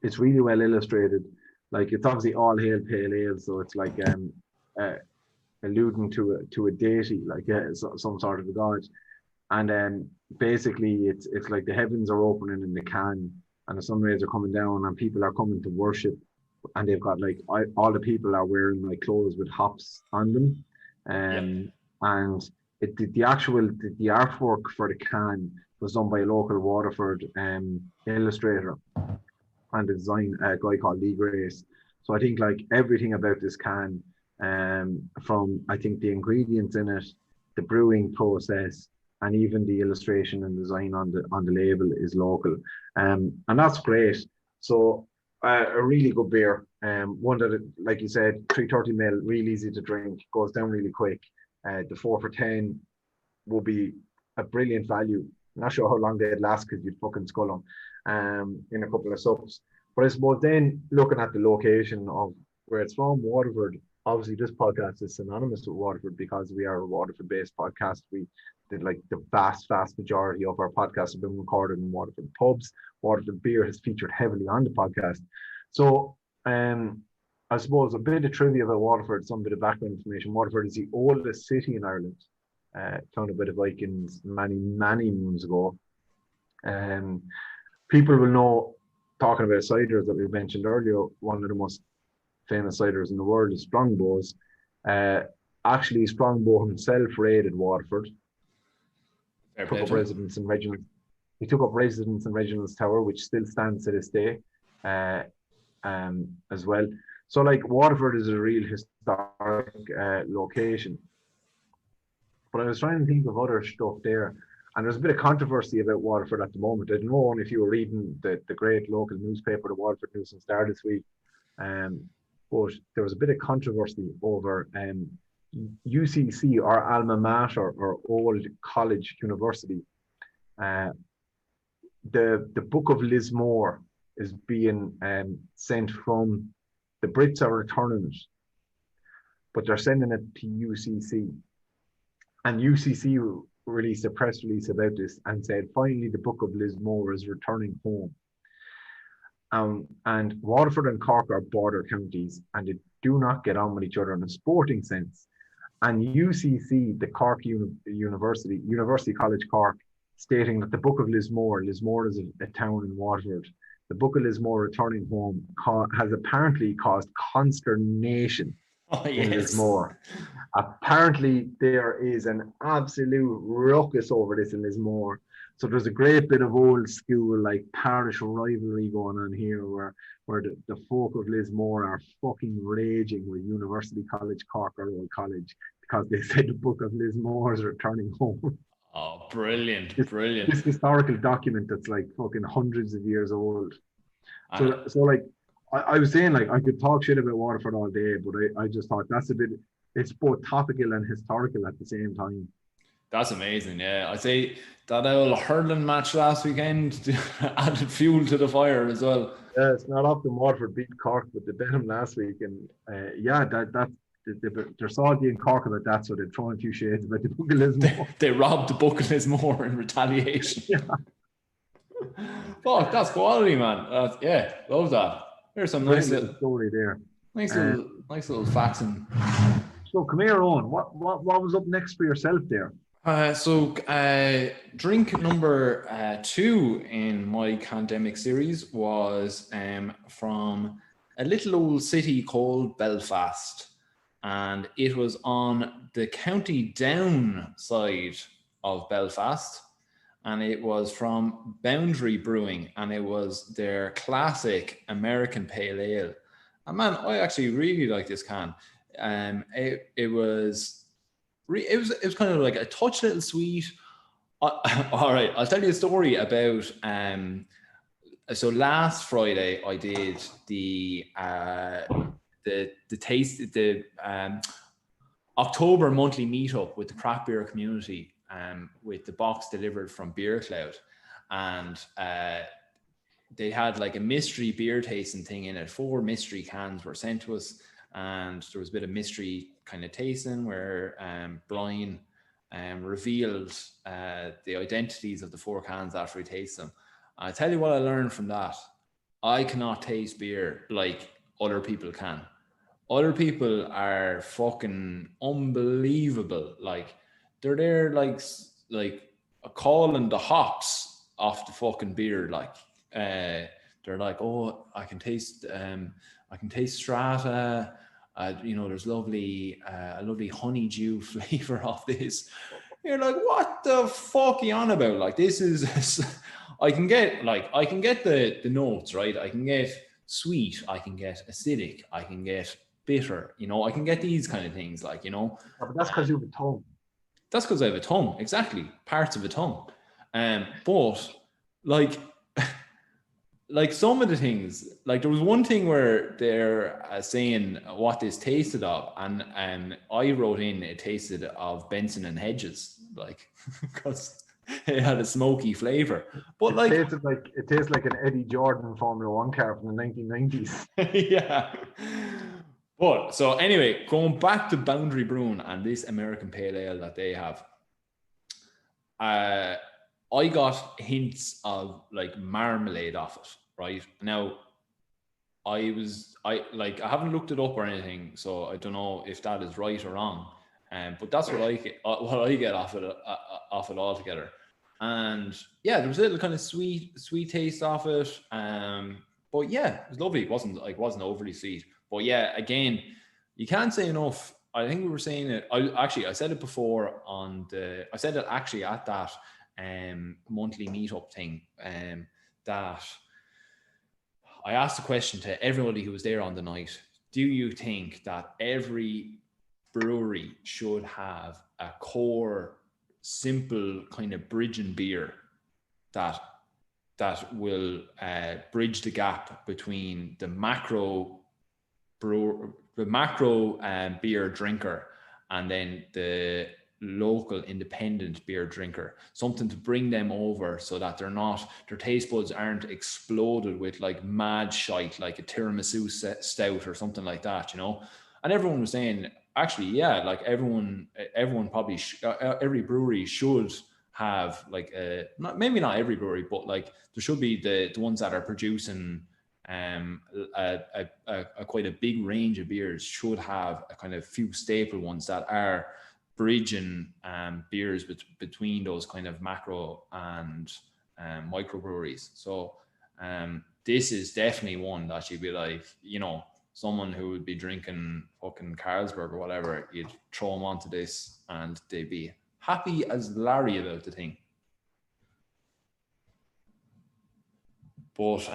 it's really well illustrated. Like, it's obviously All Hail Pale Ale, so it's like alluding to a deity, like some sort of a god, and basically it's like the heavens are opening in the can, and the sun rays are coming down, and people are coming to worship, and they've got like all the people are wearing like clothes with hops on them, and the artwork for the can was done by a local Waterford illustrator and the design, a guy called Lee Grace. So I think like everything about this can, from I think the ingredients in it, the brewing process, and even the illustration and design on the label is local, and that's great. So a really good beer, one that, like you said, 330 ml, real easy to drink, goes down really quick. The 4 for 10 will be a brilliant value. I'm not sure how long they'd last, because you'd fucking skull them in a couple of sups. But I suppose then, looking at the location of where it's from, Waterford, obviously this podcast is synonymous with Waterford because we are a Waterford-based podcast. We did like the vast majority of our podcasts have been recorded in Waterford pubs. Waterford beer has featured heavily on the podcast. So I suppose a bit of trivia about Waterford, some bit of background information. Waterford is the oldest city in Ireland, founded by the Vikings many moons ago. People will know, talking about ciders that we mentioned earlier, one of the most famous ciders in the world is Strongbow's. Actually, Strongbow himself raided Waterford. Took up residence in Reginald. He took up residence in Reginald's Tower, which still stands to this day, as well. So, like, Waterford is a real historic location. But I was trying to think of other stuff there, and there's a bit of controversy about Waterford at the moment. I don't know if you were reading the great local newspaper, the Waterford News and Star this week, but there was a bit of controversy over UCC, or alma mater, or old college university. The Book of Lismore is being sent from, the Brits are returning it, but they're sending it to UCC. And UCC released a press release about this and said, finally, the Book of Lismore is returning home. And Waterford and Cork are border counties, and they do not get on with each other in a sporting sense. And UCC, the Cork University College Cork, stating that the Book of Lismore is a town in Waterford, the Book of Lismore returning home has apparently caused consternation in Lismore. Apparently, there is an absolute ruckus over this in Lismore. So there's a great bit of old school, like, parish rivalry going on here, where the folk of Lismore are fucking raging with University College Cork or Old College, because they said the Book of Lismore is returning home. Oh, brilliant. This historical document that's like fucking hundreds of years old. So like, I was saying, like, I could talk shit about Waterford all day, but I just thought that's a bit, it's both topical and historical at the same time. That's amazing, yeah. I'd say that old hurling match last weekend added fuel to the fire as well. Yeah, it's not often Waterford beat Cork, but they bet them last week, and they're salty in Cork about that, so they're throwing a few shades about the Book of Lismore. They robbed the Book of Lismore in retaliation. Yeah. Fuck, that's quality, man. Yeah, love that. There's some nice little story there. Nice little facts. So come here, Owen. What was up next for yourself there? So drink number 2 in my Candemic series was from a little old city called Belfast, and it was on the County Down side of Belfast, and it was from Boundary Brewing, and it was their classic American Pale Ale. And man, I actually really like this can. It was kind of like a touch little sweet. All right, I'll tell you a story about. So last Friday I did the October monthly meetup with the craft beer community, with the box delivered from Beer Cloud, and they had like a mystery beer tasting thing in it. 4 mystery cans were sent to us, and there was a bit of mystery kind of tasting where Brian revealed the identities of the 4 cans after he tastes them. I tell you what I learned from that. I cannot taste beer like other people can. Other people are fucking unbelievable. Like, they're there like calling the hops off the fucking beer. Like, they're like, oh, I can taste Strata. There's a lovely honeydew flavor of this. You're like, what the fuck are you on about? Like, this is, I can get the notes, right? I can get sweet, I can get acidic, I can get bitter, I can get these kind of things, like, But that's because you have a tongue. That's because I have a tongue, exactly. Parts of a tongue. But like some of the things, like there was one thing where they're saying what this tasted of, and I wrote in it tasted of Benson and Hedges, like, because it had a smoky flavor. But it tastes like an Eddie Jordan Formula 1 car from the 1990s. Yeah. But so anyway, going back to Boundary Brewing and this American Pale Ale that they have, I got hints of like marmalade off it, right? Now, I haven't looked it up or anything, so I don't know if that is right or wrong. But that's what I get off it altogether. And yeah, there was a little kind of sweet taste off it. But yeah, it was lovely. It wasn't overly sweet. But yeah, again, you can't say enough. I think we were saying it. I said it before I said it actually at that monthly meetup thing. That I asked the question to everybody who was there on the night: do you think that every brewery should have a core, simple kind of bridging beer that will bridge the gap between the macro beer drinker and then the local independent beer drinker, something to bring them over so that their taste buds aren't exploded with like mad shite, like a tiramisu stout or something like that, you know? And everyone was saying, actually, yeah, like everyone probably, every brewery should have like maybe not every brewery, but like there should be the ones that are producing quite a big range of beers should have a kind of few staple ones that are bridging beers between those kind of macro and microbreweries. So this is definitely one that you'd be like, you know, someone who would be drinking fucking Carlsberg or whatever, you'd throw them onto this and they'd be happy as Larry about the thing. But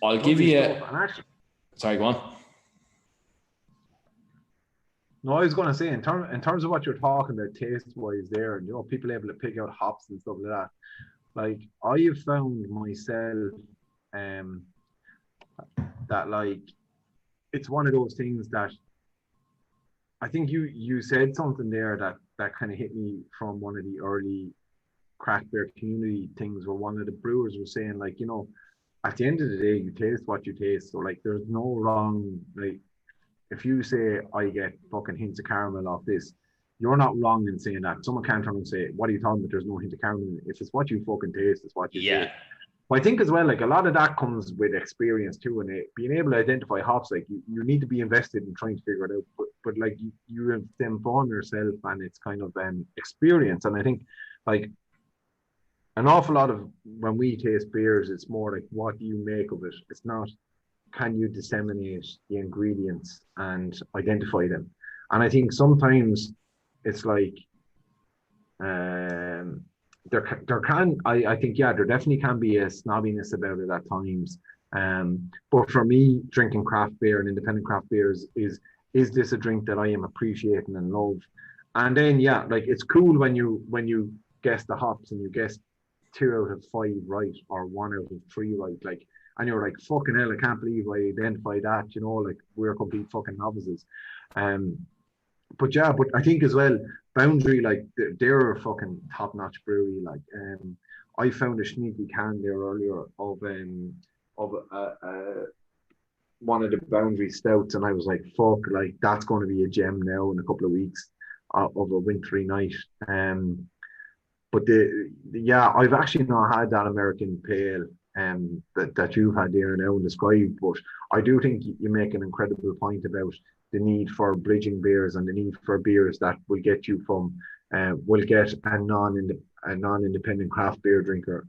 I'll give you sorry, go on. No, I was going to say, in terms of what you're talking about taste-wise there, and, you know, people able to pick out hops and stuff like that, like, I have found myself that, like, it's one of those things that I think you said something there that kind of hit me from one of the early craft beer community things, where one of the brewers was saying, like, you know, at the end of the day, you taste what you taste. So, like, there's no wrong, like, if you say I get fucking hints of caramel off this, you're not wrong in saying that. Someone can't turn and say, what are you talking about? There's no hint of caramel in it. If it's what you fucking taste, it's what you taste. But I think as well, like, a lot of that comes with experience too, and being able to identify hops. Like, you need to be invested in trying to figure it out. But like, you have to inform yourself, and it's kind of experience. And I think, like, an awful lot of when we taste beers, it's more like, what do you make of it? It's not, can you disseminate the ingredients and identify them? And I think sometimes it's like, there definitely can be a snobbiness about it at times. But for me, drinking craft beer and independent craft beers is this a drink that I am appreciating and love? And then, yeah, like, it's cool when you guess the hops and you guess 2 out of 5 right, or 1 out of 3 right, like, and you're like, fucking hell, I can't believe I identified that, you know, like, we're complete fucking novices. But I think as well, Boundary, like, they're a fucking top-notch brewery. Like, I found a sneaky can there earlier of one of the Boundary stouts, and I was like, fuck, like, that's going to be a gem now in a couple of weeks of a wintry night. But I've actually not had that American pale that you've had there now and described, but I do think you make an incredible point about the need for bridging beers and the need for beers that will get you from will get a non-independent craft beer drinker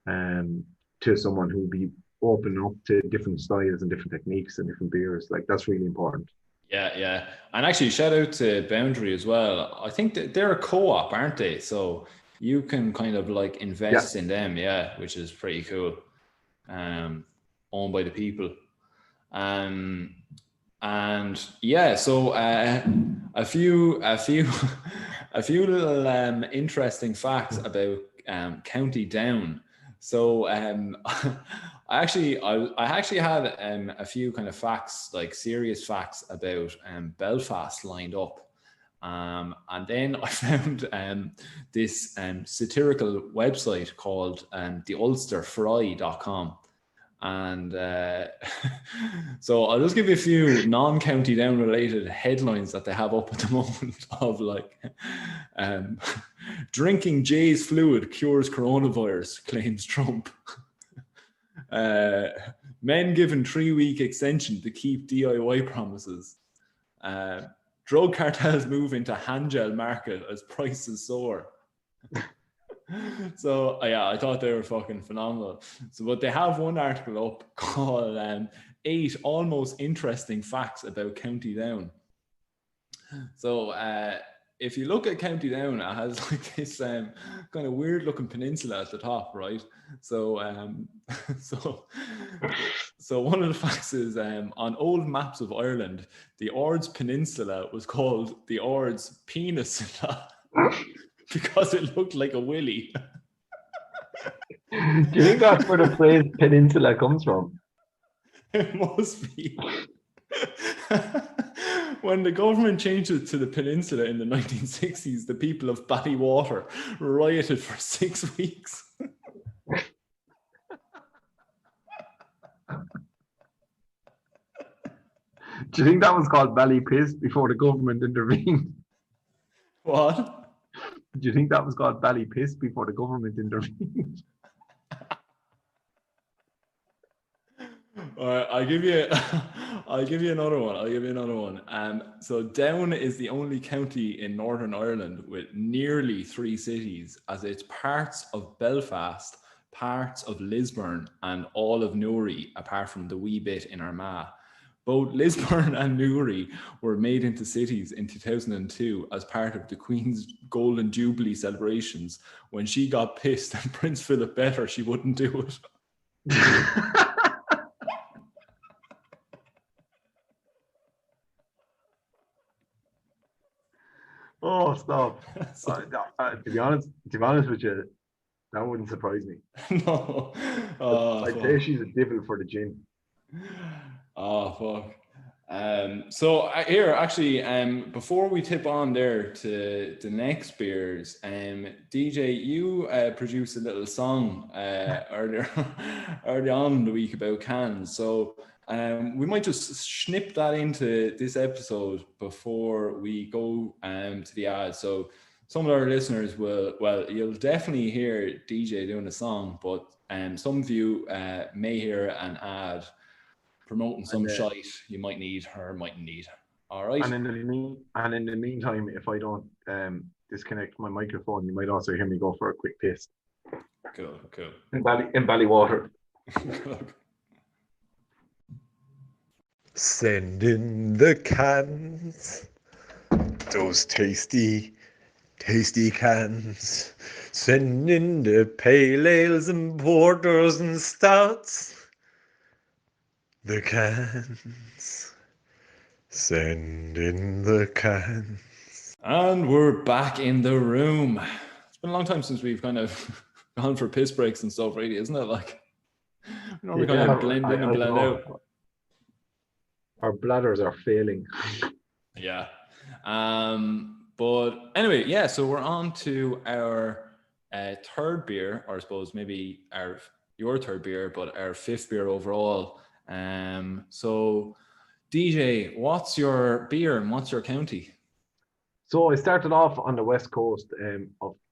to someone who will be open up to different styles and different techniques and different beers. Like, that's really important. Yeah, and actually, shout out to Boundary as well. I think that they're a co-op, aren't they? So you can kind of like invest in them, which is pretty cool. Owned by the people. And yeah, so a few little interesting facts about County Down. So I actually had a few kind of facts, like serious facts about Belfast lined up. And then I found this satirical website called theulsterfry.com. And so I'll just give you a few non-County Down related headlines that they have up at the moment of, like, drinking Jay's fluid cures coronavirus, claims Trump. Men given 3-week extension to keep DIY promises. Drug cartels move into hand gel market as prices soar. So yeah, I thought they were fucking phenomenal. So, but they have one article up called 8 almost interesting facts about County Down. So if you look at County Down, it has like this kind of weird looking peninsula at the top, right? So so one of the facts is on old maps of Ireland, the Ord's Peninsula was called the Ord's Penisula because it looked like a willy. Do you think that's where the phrase peninsula comes from? It must be. When the government changed it to the peninsula in the 1960s, the people of Ballywater rioted for 6 weeks. Do you think that was called Ballypiss before the government intervened? What? Do you think that was called Ballypiss before the government intervened? All right, I'll give you another one. So Down is the only county in Northern Ireland with nearly 3 cities, as it's parts of Belfast, parts of Lisburn, and all of Newry, apart from the wee bit in Armagh. Both Lisburn and Newry were made into cities in 2002 as part of the Queen's Golden Jubilee celebrations when she got pissed and Prince Philip bet her she wouldn't do it. Oh, stop. To be honest with you, that wouldn't surprise me. No. I'd say she's a devil for the gin. Oh, fuck. So here, actually, before we tip on there to the next beers, DJ, you produced a little song early on in the week about cans. So we might just snip that into this episode before we go to the ad. So some of our listeners you'll definitely hear DJ doing a song, but some of you may hear an ad promoting some shite you might need or mightn't need. All right. And in the meantime, if I don't disconnect my microphone, you might also hear me go for a quick piss. Cool. In Ballywater. Send in the cans, those tasty cans. Send in the pale ales and porters and stouts. The cans. Send in the cans. And we're back in the room. It's been a long time since we've kind of gone for piss breaks and stuff, really, isn't it? Like, we normally kind of blend in and blend out. Our bladders are failing. Yeah. But anyway, yeah, so we're on to our third beer, or I suppose maybe your third beer, but our fifth beer overall. So DJ, what's your beer and what's your county? So I started off on the west coast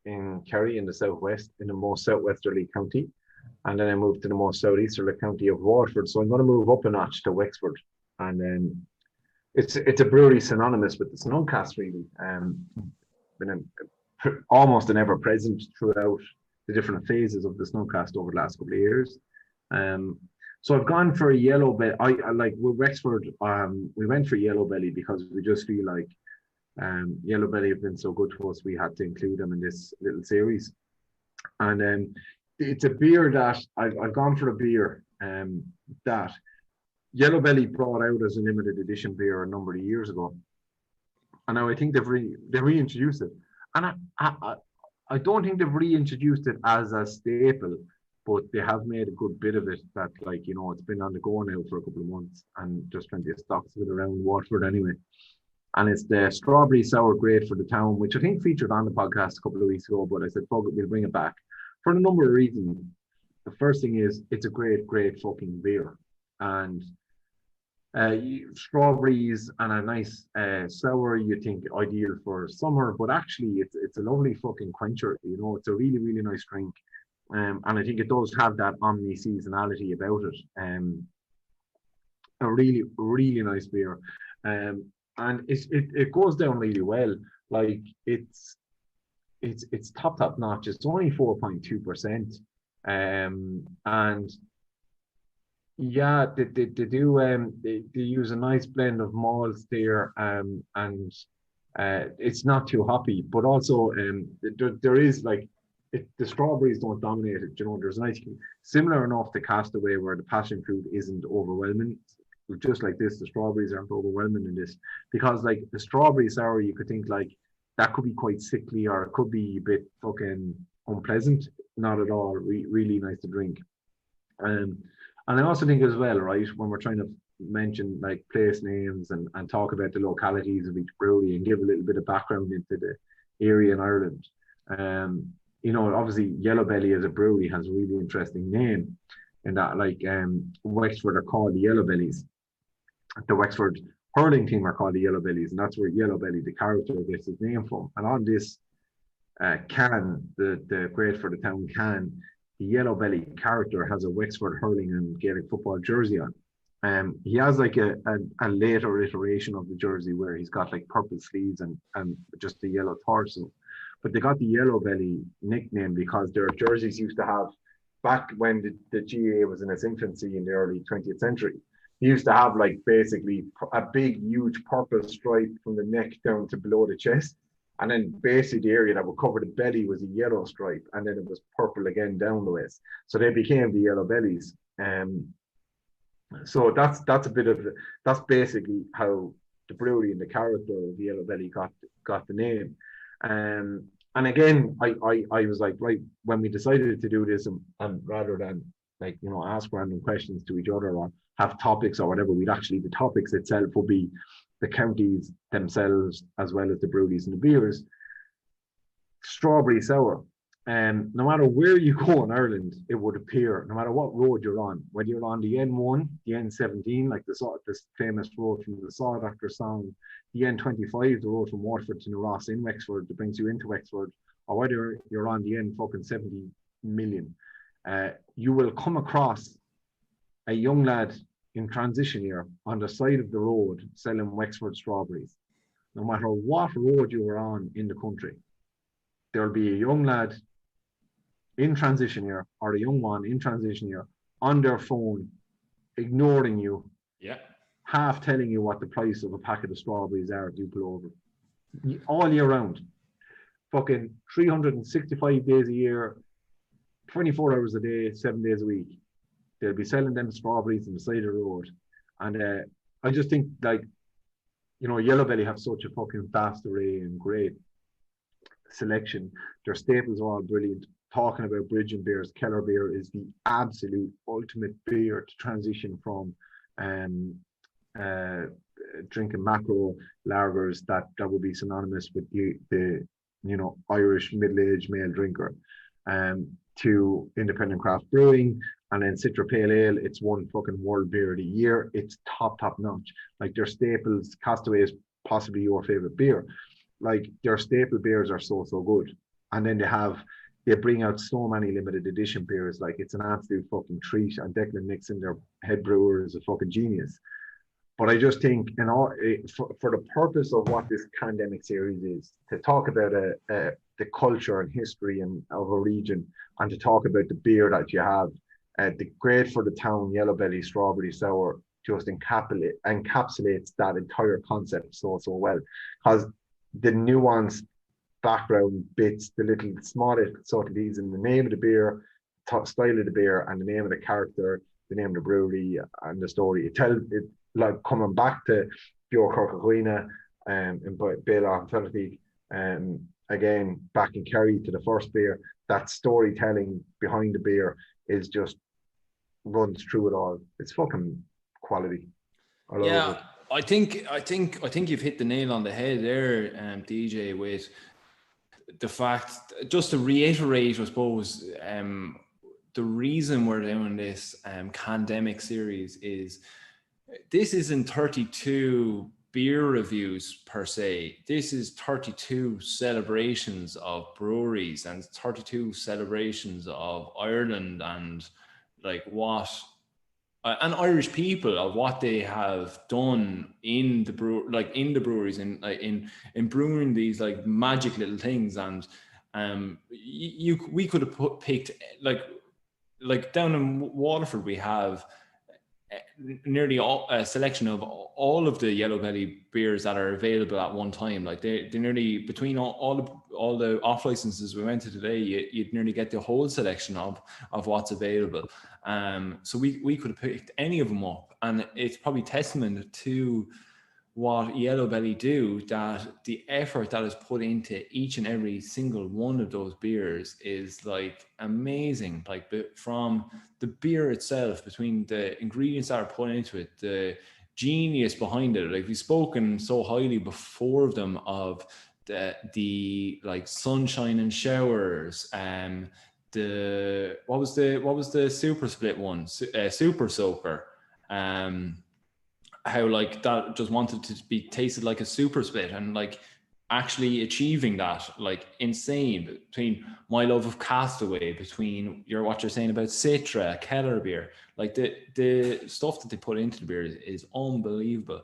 in Kerry in the southwest, in the most southwesterly county, and then I moved to the most southeasterly county of Waterford. So I'm going to move up a notch to Wexford, and then it's a brewery synonymous with the Snugcast, really. Been almost an ever present throughout the different phases of the Snugcast over the last couple of years. So I've gone for a YellowBelly. I like with Wexford. We went for YellowBelly because we just feel like YellowBelly have been so good to us. We had to include them in this little series, and it's a beer that I've gone for a beer that YellowBelly brought out as a limited edition beer a number of years ago, and now I think they've reintroduced it. And I don't think they've reintroduced it as a staple, but they have made a good bit of it that, like, you know, it's been on the go now for a couple of months and just plenty of stocks of it around Waterford anyway. And it's the strawberry sour grate for the town, which I think featured on the podcast a couple of weeks ago, but I said, fuck it, we'll bring it back for a number of reasons. The first thing is it's a great fucking beer. And strawberries and a nice sour, you think ideal for summer, but actually it's a lovely fucking quencher. You know, it's a really, really nice drink. And I think it does have that omni-seasonality about it. a really, really nice beer. And it goes down really well. Like it's top notch. It's only 4.2%. And yeah, they do they use a nice blend of malts there, and it's not too hoppy, but also there is like the strawberries don't dominate it. You know, there's nice similar enough to Castaway where the passion fruit isn't overwhelming. Just like this, the strawberries aren't overwhelming in this, because like the strawberry sour, you could think like that could be quite sickly or it could be a bit fucking unpleasant. Not at all. Really nice to drink. And I also think as well, right, when we're trying to mention like place names and talk about the localities of each brewery and give a little bit of background into the area in Ireland. You know, obviously Yellowbelly as a brewery has a really interesting name in that, like, Wexford are called the Yellowbellies. The Wexford hurling team are called the Yellowbellies, and that's where Yellowbelly, the character, gets his name from. And on this can, the Great for the Town can, the Yellowbelly character has a Wexford hurling and Gaelic football jersey on. He has like a later iteration of the jersey where he's got like purple sleeves and just the yellow torso. But they got the Yellowbelly nickname because their jerseys used to have, back when the GA was in its infancy in the early 20th century, they used to have like basically a big, huge purple stripe from the neck down to below the chest. And then basically the area that would cover the belly was a yellow stripe, and then it was purple again down the waist. So they became the Yellowbellies. So that's a bit of that's basically how the brewery and the character of the Yellowbelly got the name. And again, I was like, right, when we decided to do this, and rather than like, you know, ask random questions to each other or have topics or whatever, the topics itself would be the counties themselves as well as the breweries and the beers. Strawberry sour. No matter where you go in Ireland, it would appear, no matter what road you're on, whether you're on the N1, the N17, like this famous road from the Saw Doctor song, the N25, the road from Waterford to New Ross in Wexford that brings you into Wexford, or whether you're on the N70 million, you will come across a young lad in transition year on the side of the road selling Wexford strawberries. No matter what road you are on in the country, there'll be a young lad in transition year or a young one in transition year on their phone, ignoring you, half telling you what the price of a packet of strawberries are to pull over. All year round. Fucking 365 days a year, 24 hours a day, 7 days a week. They'll be selling them strawberries on the side of the road. And I just think, like, you know, Yellowbelly have such a fucking vast array and great selection. Their staples are all brilliant. Talking about bridging beers, Keller beer is the absolute ultimate beer to transition from drinking macro lagers that would be synonymous with the you know, Irish middle-aged male drinker, to independent craft brewing. And then Citra Pale Ale, it's one fucking world beer of the year. It's top notch. Like their staples, Castaway is possibly your favorite beer. Like their staple beers are so good. And then they bring out so many limited edition beers. Like it's an absolute fucking treat. And Declan Nixon, their head brewer, is a fucking genius. But I just think, you know, for the purpose of what this Candemic series is, to talk about the culture and history of a region, and to talk about the beer that you have, the Great for the Town Yellowbelly Strawberry Sour just encapsulates that entire concept so well. Because the nuanced background bits, the little small subtleties in the name of the beer, style of the beer, and the name of the character, the name of the brewery, and the story. It like coming back to Beoir Chorca and Béal again back in Kerry to the first beer. That storytelling behind the beer is just runs through it all. It's fucking quality. I think you've hit the nail on the head there, DJ, with the fact, just to reiterate, I suppose, the reason we're doing this Candemic series is this isn't 32 beer reviews per se. This is 32 celebrations of breweries and 32 celebrations of Ireland and like what and Irish people of what they have done in the breweries and in brewing these like magic little things. And we could have picked like down in Waterford we have nearly a selection of all of the Yellow Belly beers that are available at one time. Like they nearly, between all the off licenses we went to today, you'd nearly get the whole selection of what's available. So we could have picked any of them up, and it's probably testament to what Yellow Belly do, that the effort that is put into each and every single one of those beers is like amazing. Like from the beer itself, between the ingredients that are put into it, the genius behind it. Like we've spoken so highly before of them, of the like sunshine and showers, what was the super split one, super soaker, how like that just wanted to be tasted like a super split, and like actually achieving that, like insane. Between my love of Castaway, between what you're saying about Citra, Keller beer, like the stuff that they put into the beer is unbelievable.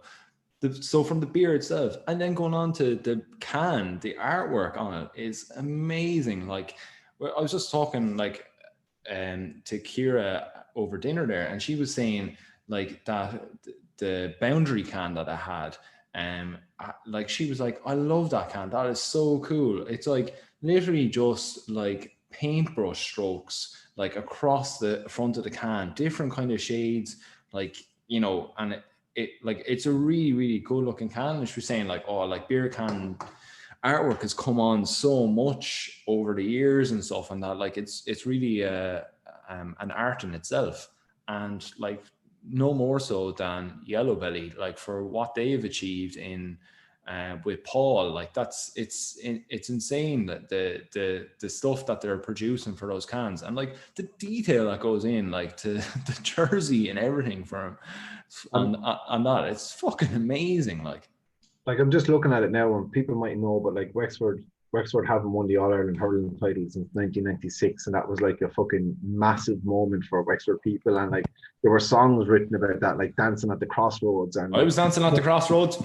So from the beer itself, and then going on to the can, the artwork on it is amazing. Like I was just talking like to Kira over dinner there, and she was saying like that the Boundary can that I had, like she was like, I love that can, that is so cool. It's like literally just like paintbrush strokes like across the front of the can, different kind of shades, like, you know, and it like it's a really, really good looking can. And she was saying like, oh, like beer can artwork has come on so much over the years and stuff, and that like it's really an art in itself. And like no more so than Yellow Belly, like for what they've achieved in with Paul, like it's insane that the stuff that they're producing for those cans, and like the detail that goes in, like to the jersey and everything for him on that, it's fucking amazing. Like I'm just looking at it now, and people might know, but like Wexford haven't won the All-Ireland hurling title since 1996, and that was like a fucking massive moment for Wexford people. And like there were songs written about that, like Dancing at the Crossroads. And I was dancing at the Crossroads.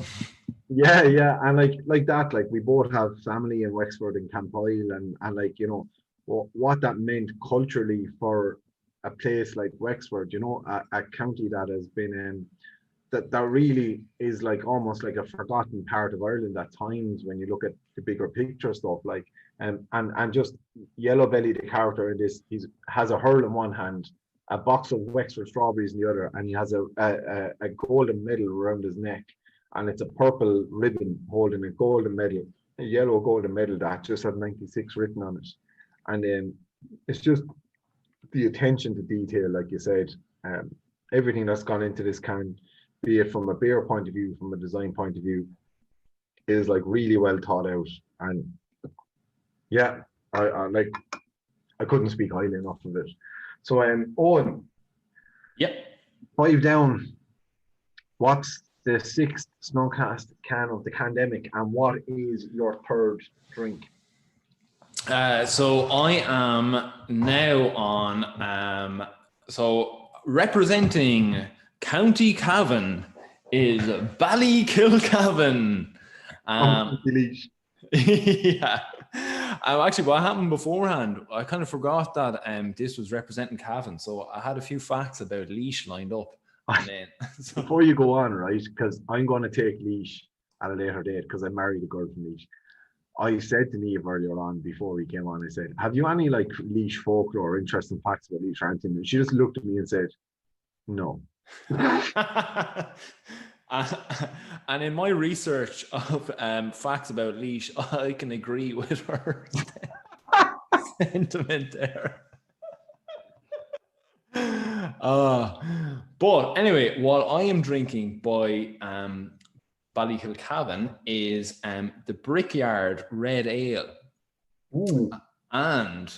Yeah, and like that, like we both have family in Wexford and Campoil, and like, you know, what that meant culturally for a place like Wexford, you know, a county that has been that really is like almost like a forgotten part of Ireland at times when you look at the bigger picture stuff. Like and just Yellow Belly, the character in this, he has a hurl in one hand, a box of Wexford strawberries in the other, and he has a golden medal around his neck, and it's a purple ribbon holding a golden medal, a yellow golden medal that just had 96 written on it. And it's just the attention to detail, like you said, everything that's gone into this can, be it from a beer point of view, from a design point of view, is like really well thought out. And yeah, I couldn't speak highly enough of it. So Eoin, yep, 5 down, what's the 6th Snowcast can of the Candemic, and what is your third drink? So I am now on so representing County Cavan is Ballykilcavan. Yeah. Actually, what happened beforehand, I kind of forgot that this was representing Cavan, so I had a few facts about Laois lined up. And then, Before you go on, right, because I'm going to take Laois at a later date because I married a girl from Laois. I said to Niamh earlier on before we came on, I said, have you any like Laois folklore or interesting facts about Laois or anything? And she just looked at me and said, no. And in my research of facts about Laois, I can agree with her sentiment there. But anyway, what I am drinking by Ballykilcavan is the Brickyard Red Ale. Ooh. And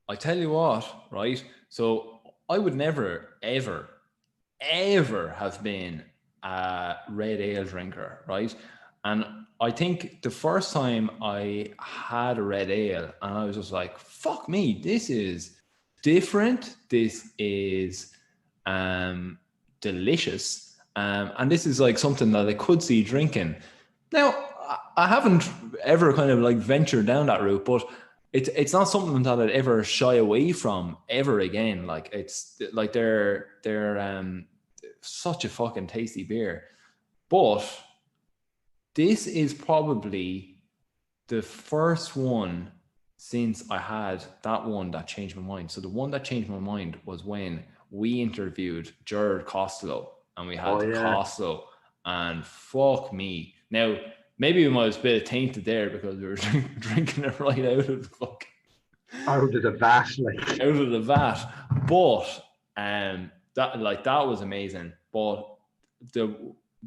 I tell you what, right? So I would never, ever have been a red ale drinker, right? And I think the first time I had a red ale, and I was just like, fuck me, this is different. This is delicious. And this is like something that I could see drinking. Now, I haven't ever kind of like ventured down that route, but it's not something that I'd ever shy away from ever again. Like it's like they're such a fucking tasty beer. But this is probably the first one since I had that one that changed my mind. So the one that changed my mind was when we interviewed Jared Costello, and we had Costello, and fuck me. Now, maybe we might have been tainted there because we were drinking it right out of the fuck. Out of the vat, like. Out of the vat. But that was amazing. But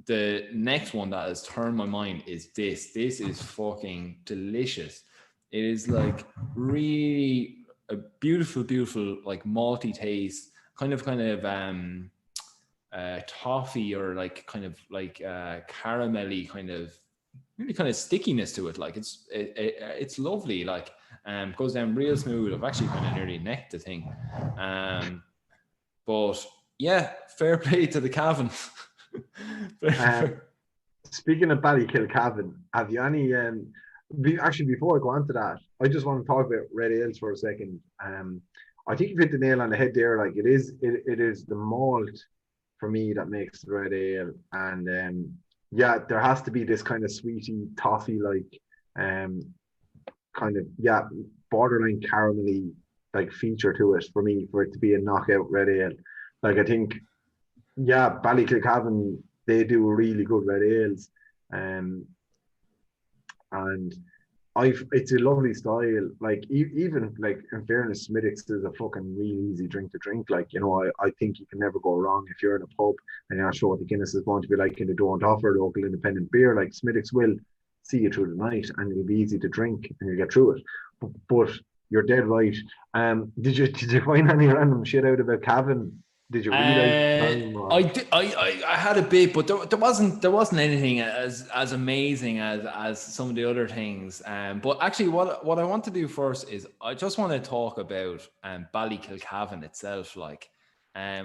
the next one that has turned my mind is this. This is fucking delicious. It is like really a beautiful, beautiful, like malty taste, kind of toffee or like kind of like caramelly kind of really kind of stickiness to it. Like it's lovely. Like goes down real smooth. I've actually kind of nearly necked the thing. But yeah, fair play to the Cavan. Speaking of Ballykilcavan, have you any actually, before I go on to that, I just want to talk about red ales for a second. I think you've hit the nail on the head there. Like it is the malt for me that makes the red ale, and yeah, there has to be this kind of sweety toffee like kind of borderline caramelly like feature to it for me for it to be a knockout red ale. Like I think Ballykilcavan, they do really good red ales, and it's a lovely style. Like even like in fairness, Smithwick's is a fucking really easy drink to drink. Like, you know, I think you can never go wrong if you're in a pub and you're not sure what the Guinness is going to be like and they don't offer local independent beer. Like Smithwick's will see you through the night and it'll be easy to drink and you get through it. But you're dead right. Did you find any random shit out about Cavan? Did you read I had a bit, but there wasn't anything as amazing as some of the other things. But actually, what I want to do first is I just want to talk about Ballykilcavan itself. Like,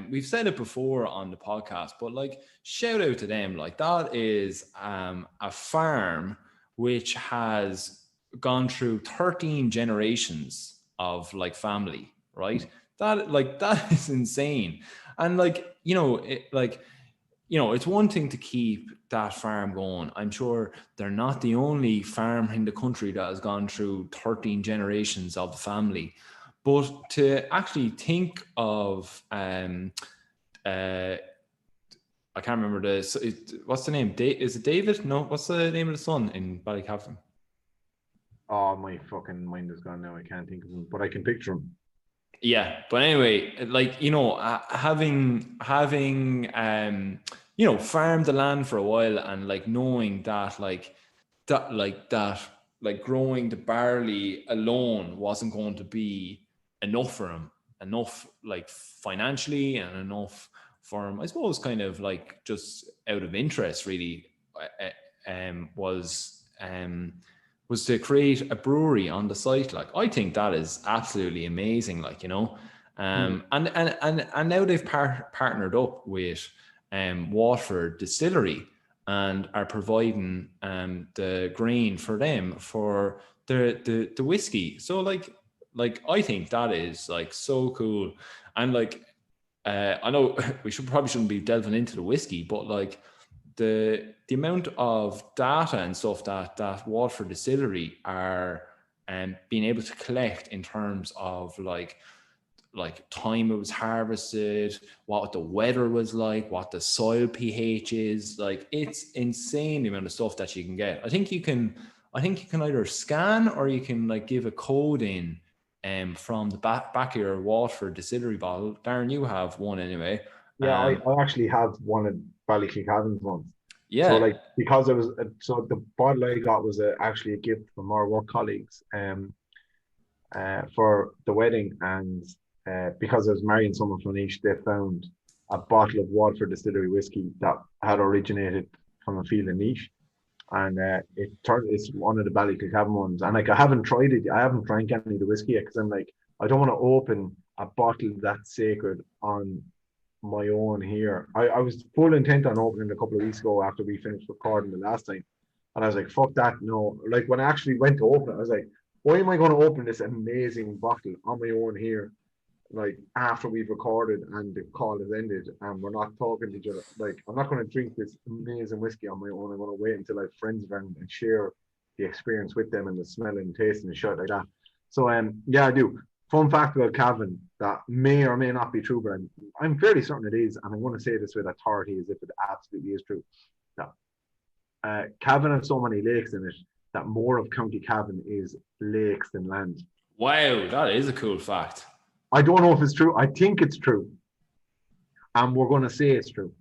we've said it before on the podcast, but like, shout out to them. Like, that is a farm which has gone through 13 generations of like family, right? That is insane. And it's one thing to keep that farm going. I'm sure they're not the only farm in the country that has gone through 13 generations of the family. But to actually think of, I can't remember what's the name? Is it David? No, what's the name of the son in Ballykilcavan? Oh, my fucking mind is gone now. I can't think of him, but I can picture him. Yeah, but anyway, like, you know, having farmed the land for a while and like knowing that growing the barley alone wasn't going to be enough for him, enough like financially and enough for him, I suppose, kind of like just out of interest really, was to create a brewery on the site. Like, I think that is absolutely amazing. Like, you know, and now they've partnered up with Waterford Distillery and are providing the grain for them for the whiskey. So like I think that is like so cool. And like I know we shouldn't be delving into the whiskey, but like the amount of data and stuff that Waterford Distillery are being able to collect in terms of like time it was harvested, what the weather was like, what the soil pH is, like it's insane the amount of stuff that you can get. I think you can either scan or you can like give a code in from the back of your Waterford Distillery bottle. Darren, you have one anyway. Yeah, I actually have one of Ballykilcavan's ones. Yeah. So like, because it was so the bottle I got was actually a gift from our work colleagues for the wedding, and because I was marrying someone from Niche, they found a bottle of Waterford Distillery whiskey that had originated from a field in Niche, and it's one of the Ballykilcavan ones. And like, I haven't tried it. I haven't drank any of the whiskey yet because I'm like, I don't want to open a bottle that's sacred on my own here. I was full intent on opening a couple of weeks ago after we finished recording the last time. And I was like, fuck that, no. Like when I actually went to open it, I was like, why am I going to open this amazing bottle on my own here? Like after we've recorded and the call is ended and we're not talking to each other. Like I'm not going to drink this amazing whiskey on my own. I'm going to wait until I have friends around and share the experience with them and the smell and taste and shit like that. So yeah, I do. Fun fact about Cavan that may or may not be true, but I'm fairly certain it is, and I'm going to say this with authority as if it absolutely is true. That Cavan has so many lakes in it that more of County Cavan is lakes than land. Wow, that is a cool fact. I don't know if it's true. I think it's true, and we're going to say it's true.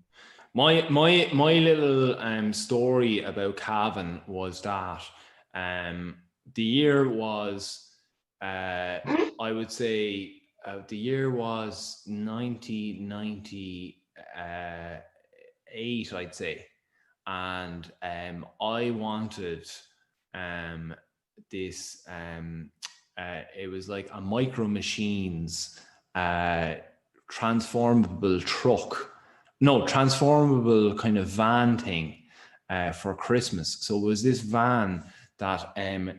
My little story about Cavan was that the year was I would say the year was 1998, I'd say, and I wanted this it was like a Micro Machines transformable kind of van thing for Christmas. So it was this van that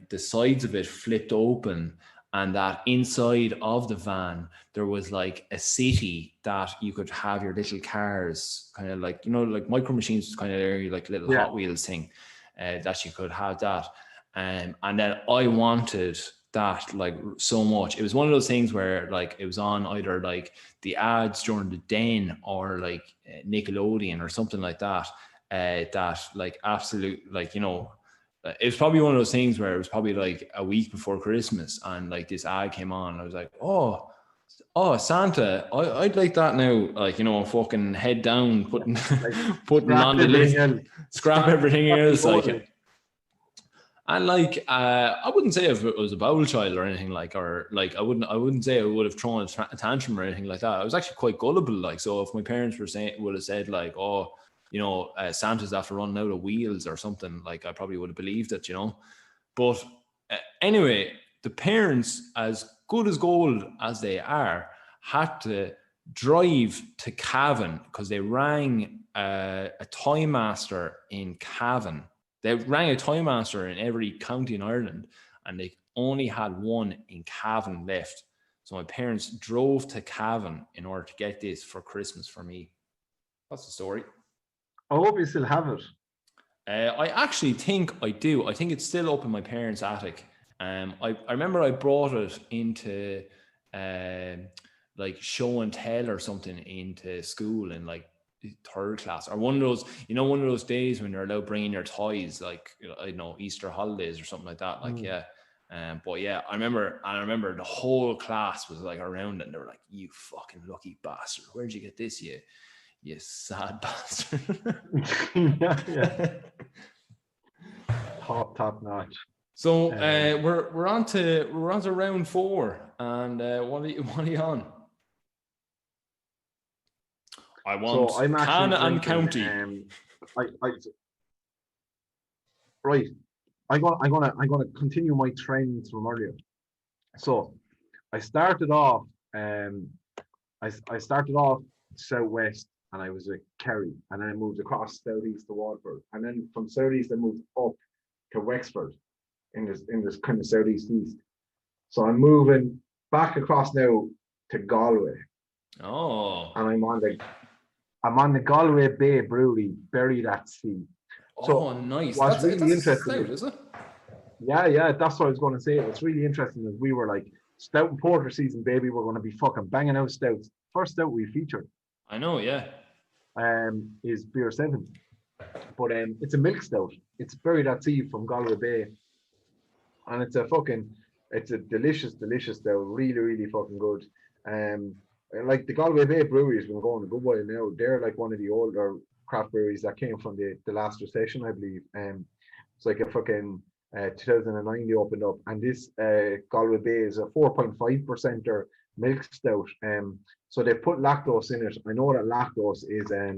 the sides of it flipped open, and that inside of the van there was like a city that you could have your little cars, kind of like, you know, like Micro Machines, kind of like little Hot Wheels thing, that you could have that. And then I wanted that like so much. It was one of those things where like it was on either like the ads during the Den or like Nickelodeon or something like that. That like absolute, like, you know, it was probably one of those things where it was probably like a week before Christmas and like this ad came on and I was like, oh Santa, I'd like that now. Like, you know, fucking head down, putting on the list, scrap everything else. Like, and like I wouldn't say if it was a bowel child or anything, like, or like I wouldn't say I would have thrown a tantrum or anything like that. I was actually quite gullible. Like, so if my parents would have said like, oh, you know, Santa's after running out of wheels or something, like I probably would have believed it, you know. But anyway, the parents, as good as gold as they are, had to drive to Cavan because they rang a toy master in Cavan. They rang a toy master in every county in Ireland, and they only had one in Cavan left. So my parents drove to Cavan in order to get this for Christmas for me. That's the story. I hope you still have it. I actually think I do. I think it's still up in my parents' attic. I remember I brought it into like show and tell or something into school in like third class, or one of those, you know, one of those days when you're allowed bringing your toys, like, I know, Easter holidays or something like that. Like, yeah. But yeah, I remember the whole class was like around it and they were like, you fucking lucky bastard. Where'd you get this, you sad bastard? yeah. Top notch. So we're on to round 4, and what are you on? I want so I'm Canna and drinking, County. Right. I'm gonna continue my trends from earlier. So I started off I started off southwest and I was at Kerry, and then I moved across southeast to Waterford, and then from southeast I moved up to Wexford in this kind of southeast east. So I'm moving back across now to Galway. Oh. And I'm on the Galway Bay Brewery, buried at sea. So nice. What's really interesting, Stout, is it? Yeah, that's what I was going to say. What's really interesting is we were like, Stout and Porter season, baby. We're going to be fucking banging out stouts. First stout we featured, I know, yeah. is Beer 7. But it's a milk stout. It's buried at sea from Galway Bay. And it's a delicious stout. Really, really fucking good. Like the Galway Bay Brewery has been going a good while now. They're like one of the older craft breweries that came from the last recession, I believe. It's like a fucking 2009 they opened up, and this Galway Bay is a 4.5% milk stout. So they put lactose in it. I know that lactose is a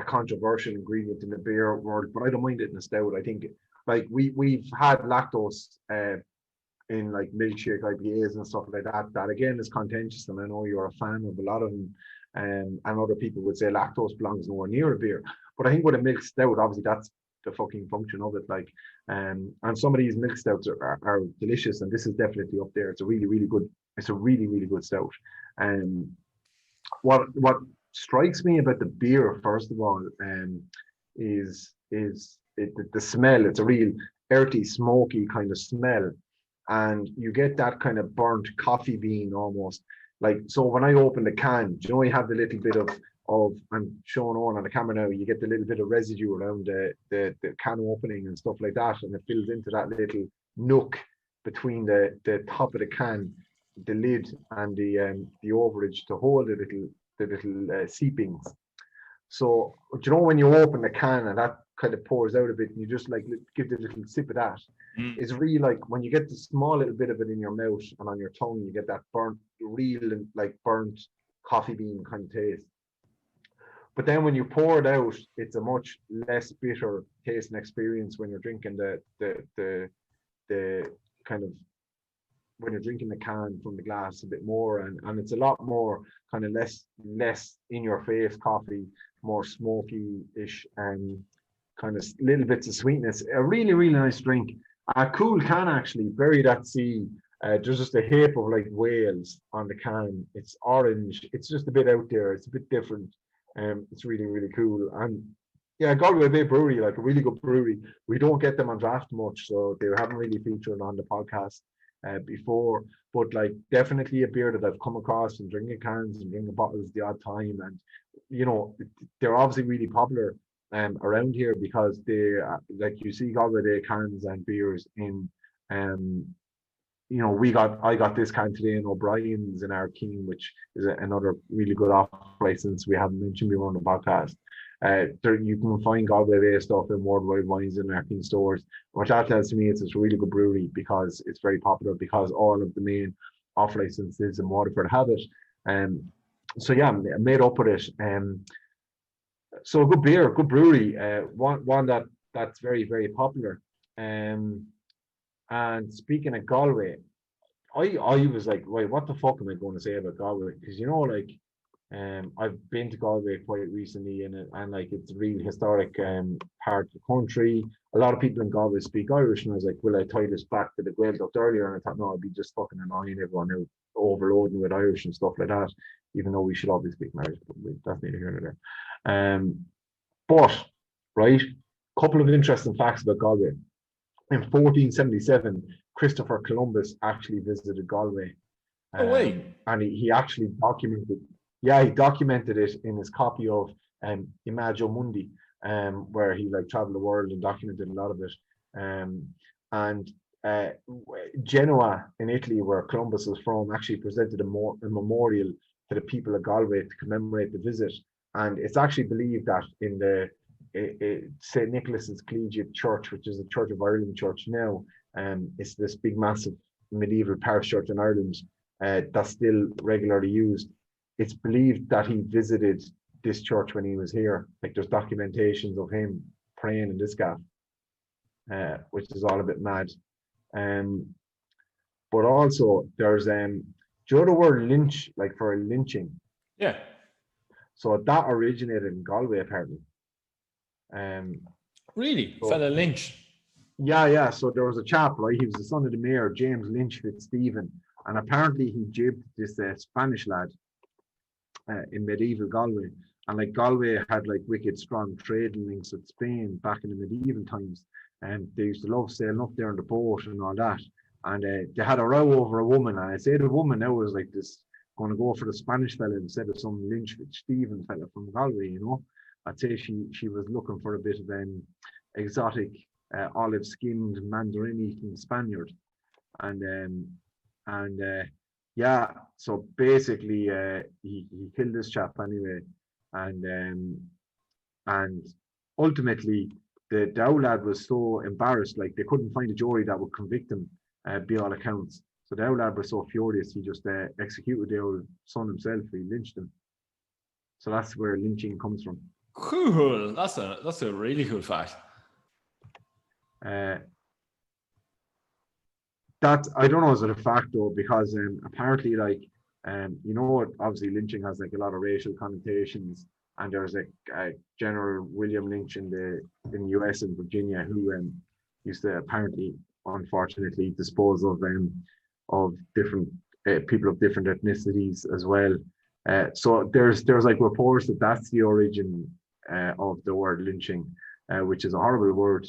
controversial ingredient in the beer world, but I don't mind it in a stout. I think like we've had lactose in like milkshake IPAs and stuff like that. That again is contentious, and I know you're a fan of a lot of them. and other people would say lactose belongs nowhere near a beer. But I think with a milk stout, obviously that's the fucking function of it. Like, and some of these milk stouts are delicious, and this is definitely up there. It's a really, really good. It's a really, really good stout. What strikes me about the beer, first of all, is the smell. It's a real earthy, smoky kind of smell, and you get that kind of burnt coffee bean almost. Like, so when I open the can, do you know, you have the little bit of I'm showing on the camera now, you get the little bit of residue around the can opening and stuff like that, and it fills into that little nook between the top of the can, the lid, and the overage to hold the little seepings. So, do you know, when you open the can and that kind of pours out a bit, and you just like give the little sip of that, it's really like when you get the small little bit of it in your mouth and on your tongue, you get that burnt, real like burnt coffee bean kind of taste. But then when you pour it out, it's a much less bitter taste and experience when you're drinking the kind of, when you're drinking the can from the glass a bit more, and it's a lot more kind of less in your face coffee, more smoky-ish, and kind of little bits of sweetness. A really, really nice drink. A cool can, actually, buried at sea. There's just a heap of like whales on the can. It's orange. It's just a bit out there. It's a bit different. It's really, really cool. And yeah, Galway Bay Brewery, like a really good brewery. We don't get them on draft much, so they haven't really featured on the podcast before. But like, definitely a beer that I've come across and drinking cans and drinking bottles the odd time. And you know, they're obviously really popular around here because they like, you see Galway Bay cans and beers in you know, I got this can today in O'Brien's in Arkeene, which is another really good off license we haven't mentioned before on the podcast. There, you can find Galway Bay stuff in Worldwide Wines and Arkeene stores. What that tells to me is it's a really good brewery because it's very popular, because all of the main off licenses in Waterford have it. So yeah, I'm made up with it. So a good beer, good brewery, one that's very, very popular. And speaking of Galway, I was like, right, what the fuck am I going to say about Galway? Because, you know, like, I've been to Galway quite recently, and like, it's a really historic part of the country. A lot of people in Galway speak Irish, and I was like, will I tie this back to the Gaeltacht earlier? And I thought, no, I'd be just fucking annoying everyone out, overloading with Irish and stuff like that, even though we should all be speaking Irish, but that's neither here nor there. But, right, couple of interesting facts about Galway. In 1477, Christopher Columbus actually visited Galway. Oh, wait. And he actually documented it in his copy of Imago Mundi, where he like traveled the world and documented a lot of it. And Genoa in Italy, where Columbus was from, actually presented a memorial to the people of Galway to commemorate the visit. And it's actually believed that in the St. Nicholas's Collegiate Church, which is the Church of Ireland church now, it's this big, massive medieval parish church in Ireland that's still regularly used. It's believed that he visited this church when he was here. Like, there's documentations of him praying in this gaff, which is all a bit mad. But also there's do you know the word lynch, like for lynching? Yeah. So that originated in Galway, apparently. Really? So, Fella Lynch? Yeah. So there was a chap, right? He was the son of the mayor, James Lynch Fitzstephen, and apparently he jibbed this Spanish lad in medieval Galway. And like, Galway had like wicked strong trading links with Spain back in the medieval times, and they used to love sailing up there on the boat and all that. And they had a row over a woman, and I say the woman now was like this, going to go for the Spanish fella instead of some Lynch Fitzstephen fella from Galway, you know. I'd say she was looking for a bit of an exotic olive-skinned Mandarin-eating Spaniard, and yeah. So basically, he killed this chap anyway, and ultimately the old lad was so embarrassed, like they couldn't find a jury that would convict him, by all accounts. So the old lad was so furious, he just executed the old son himself. He lynched him. So that's where lynching comes from. Cool. That's a really cool fact. That, I don't know, is it a fact though, because apparently, like, You know, obviously lynching has like a lot of racial connotations, and there's a General William Lynch in the US and Virginia who used to apparently, unfortunately, dispose of different people of different ethnicities as well. So there's like reports that that's the origin of the word lynching, which is a horrible word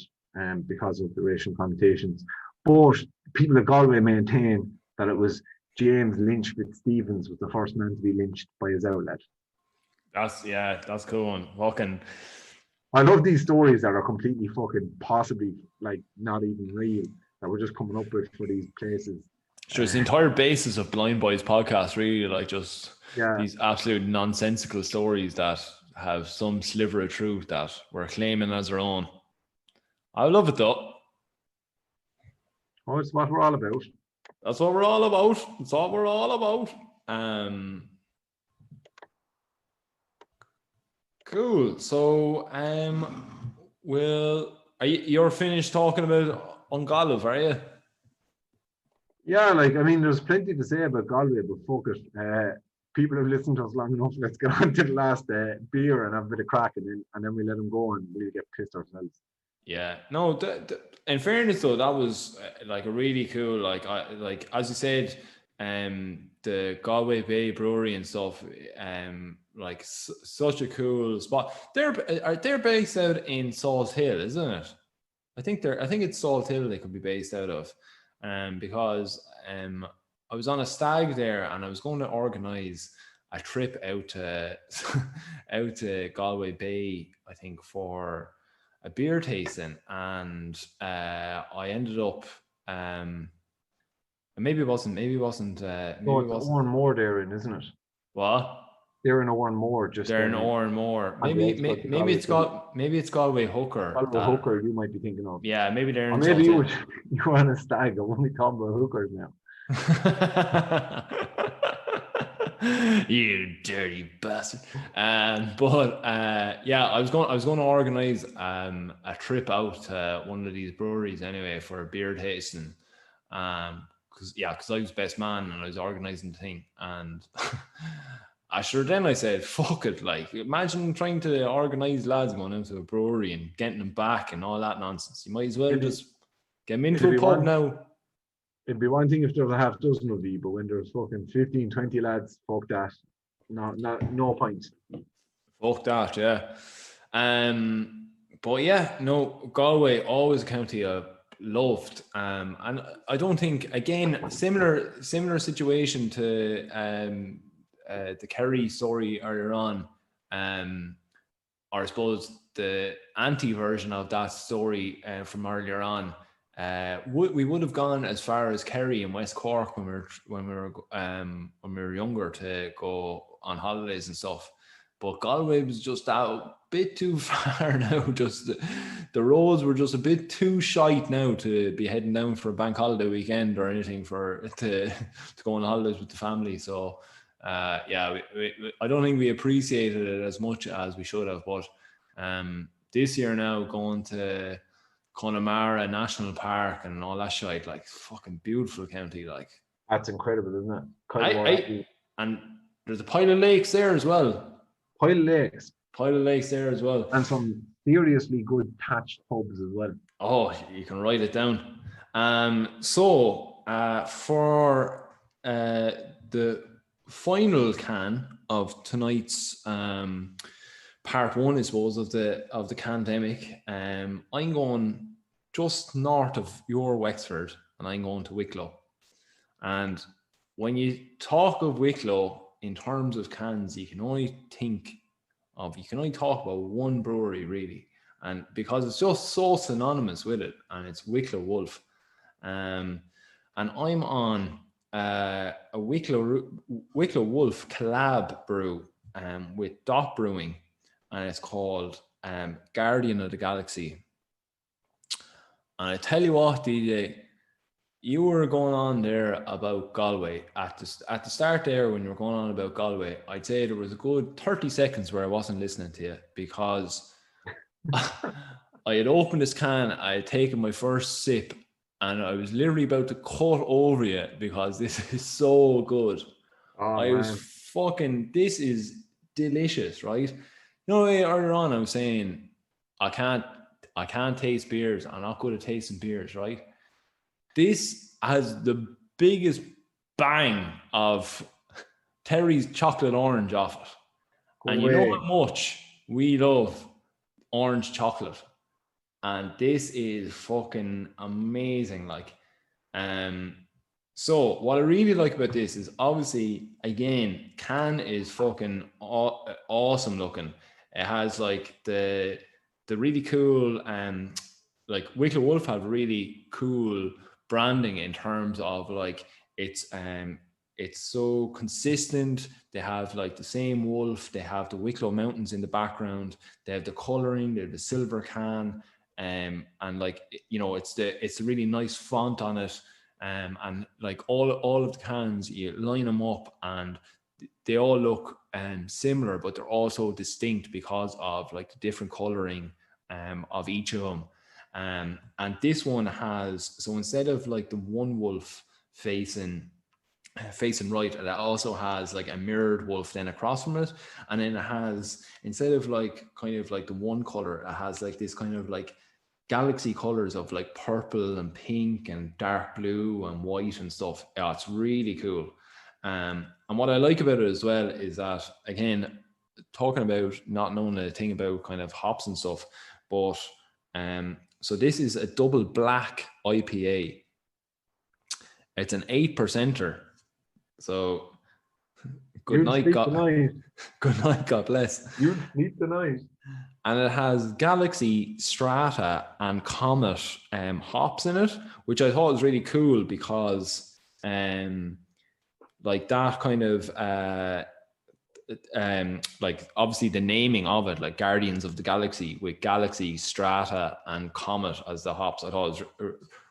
because of the racial connotations. But people at Galway maintain that it was James Lynch Fitzstevens was the first man to be lynched by his outlet. That's cool. And fucking, I love these stories that are completely fucking possibly like not even real, that we're just coming up with for these places. Sure, it's the entire basis of Blind Boys podcast, really, like just these absolute nonsensical stories that have some sliver of truth that we're claiming as our own. I love it though. Oh, it's what we're all about. That's what we're all about. That's what we're all about. Cool. So, you're finished talking about Untitled, are you? Yeah, like, I mean, there's plenty to say about Galway, but fuck it. People have listened to us long enough. Let's get on to the last beer and have a bit of crack, and then we let them go and we'll get pissed ourselves. Yeah. No, in fairness though, that was like a really cool, like as you said, the Galway Bay Brewery and stuff, like such a cool spot. They're based out in Salt Hill, isn't it? I think it's Salt Hill they could be based out of. Because I was on a stag there and I was going to organise a trip out to Galway Bay, I think, for a beer tasting, and I ended up maybe it wasn't Oran Moor they're in, isn't it? What? They're in Oran Moor, just they're in Oran Moor. Maybe it's Galway Hooker. Galway Hooker you might be thinking of. Yeah, maybe they're in. Or maybe you were on a stag. I won't be talking about hookers now. You dirty bastard. But I was going to organize a trip out to one of these breweries anyway for a beer tasting. Because I was best man and I was organizing the thing, and then I said, fuck it, like imagine trying to organize lads going into a brewery and getting them back and all that nonsense. You might as well just get them into a pub now. It'd be one thing if there was a half dozen of you, but when there's fucking 15, 20 lads, fuck that. No point. Fuck that, yeah. But yeah, no, Galway, always a county I loved. And I don't think, again, similar situation to the Kerry story earlier on, or I suppose the anti-version of that story from earlier on. We would have gone as far as Kerry and West Cork when we were younger to go on holidays and stuff, but Galway was just a bit too far now. Just the roads were just a bit too shite now to be heading down for a bank holiday weekend or anything to go on holidays with the family. So I don't think we appreciated it as much as we should have. But this year now, going to Connemara National Park and all that shit, like fucking beautiful county, like that's incredible, isn't it? And there's a pile of lakes there as well. Pile of lakes there as well, and some seriously good thatched pubs as well. Oh, you can write it down. So for the final can of tonight's part one, I suppose, of the Candemic, I'm going just north of your Wexford, and I'm going to Wicklow. And when you talk of Wicklow in terms of cans, you can only talk about one brewery really, and because it's just so synonymous with it, and it's Wicklow Wolf. And I'm on a Wicklow Wolf collab brew with Dot Brewing, and it's called Guardian of the Galaxy. And I tell you what, DJ, you were going on there about Galway at the start there. When you were going on about Galway, I'd say there was a good 30 seconds where I wasn't listening to you, because I had opened this can, I had taken my first sip, and I was literally about to cut over you because this is so good. Oh, I was man. fucking, this is delicious, right? You know, earlier on I was saying I can't taste beers. I'm not good at tasting beers, right? This has the biggest bang of Terry's chocolate orange off it. Go And you know away. how much we love orange chocolate. And this is fucking amazing. Like, so what I really like about this is obviously, again, can is fucking awesome looking. It has like the really cool, like Wicklow Wolf have really cool branding in terms of like it's so consistent. They have like the same wolf. They have the Wicklow Mountains in the background. They have the coloring. They have the silver can, and like, you know, it's the really nice font on it. And like all of the cans, you line them up and they all look similar, but they're also distinct because of like the different coloring of each of them. And this one has, so instead of like the one wolf facing right, it also has like a mirrored wolf then across from it, and then it has, instead of like kind of like the one color, it has like this kind of like galaxy colors of like purple and pink and dark blue and white and stuff. Yeah, it's really cool. And what I like about it as well is that, again, talking about not knowing a thing about kind of hops and stuff, but so this is a double black IPA. It's an 8%er. So good night, God. Good night, God bless. You sleep tonight. And it has Galaxy, Strata, and Comet hops in it, which I thought was really cool because like that kind of like obviously the naming of it, like Guardians of the Galaxy, with Galaxy, Strata, and Comet as the hops, I thought was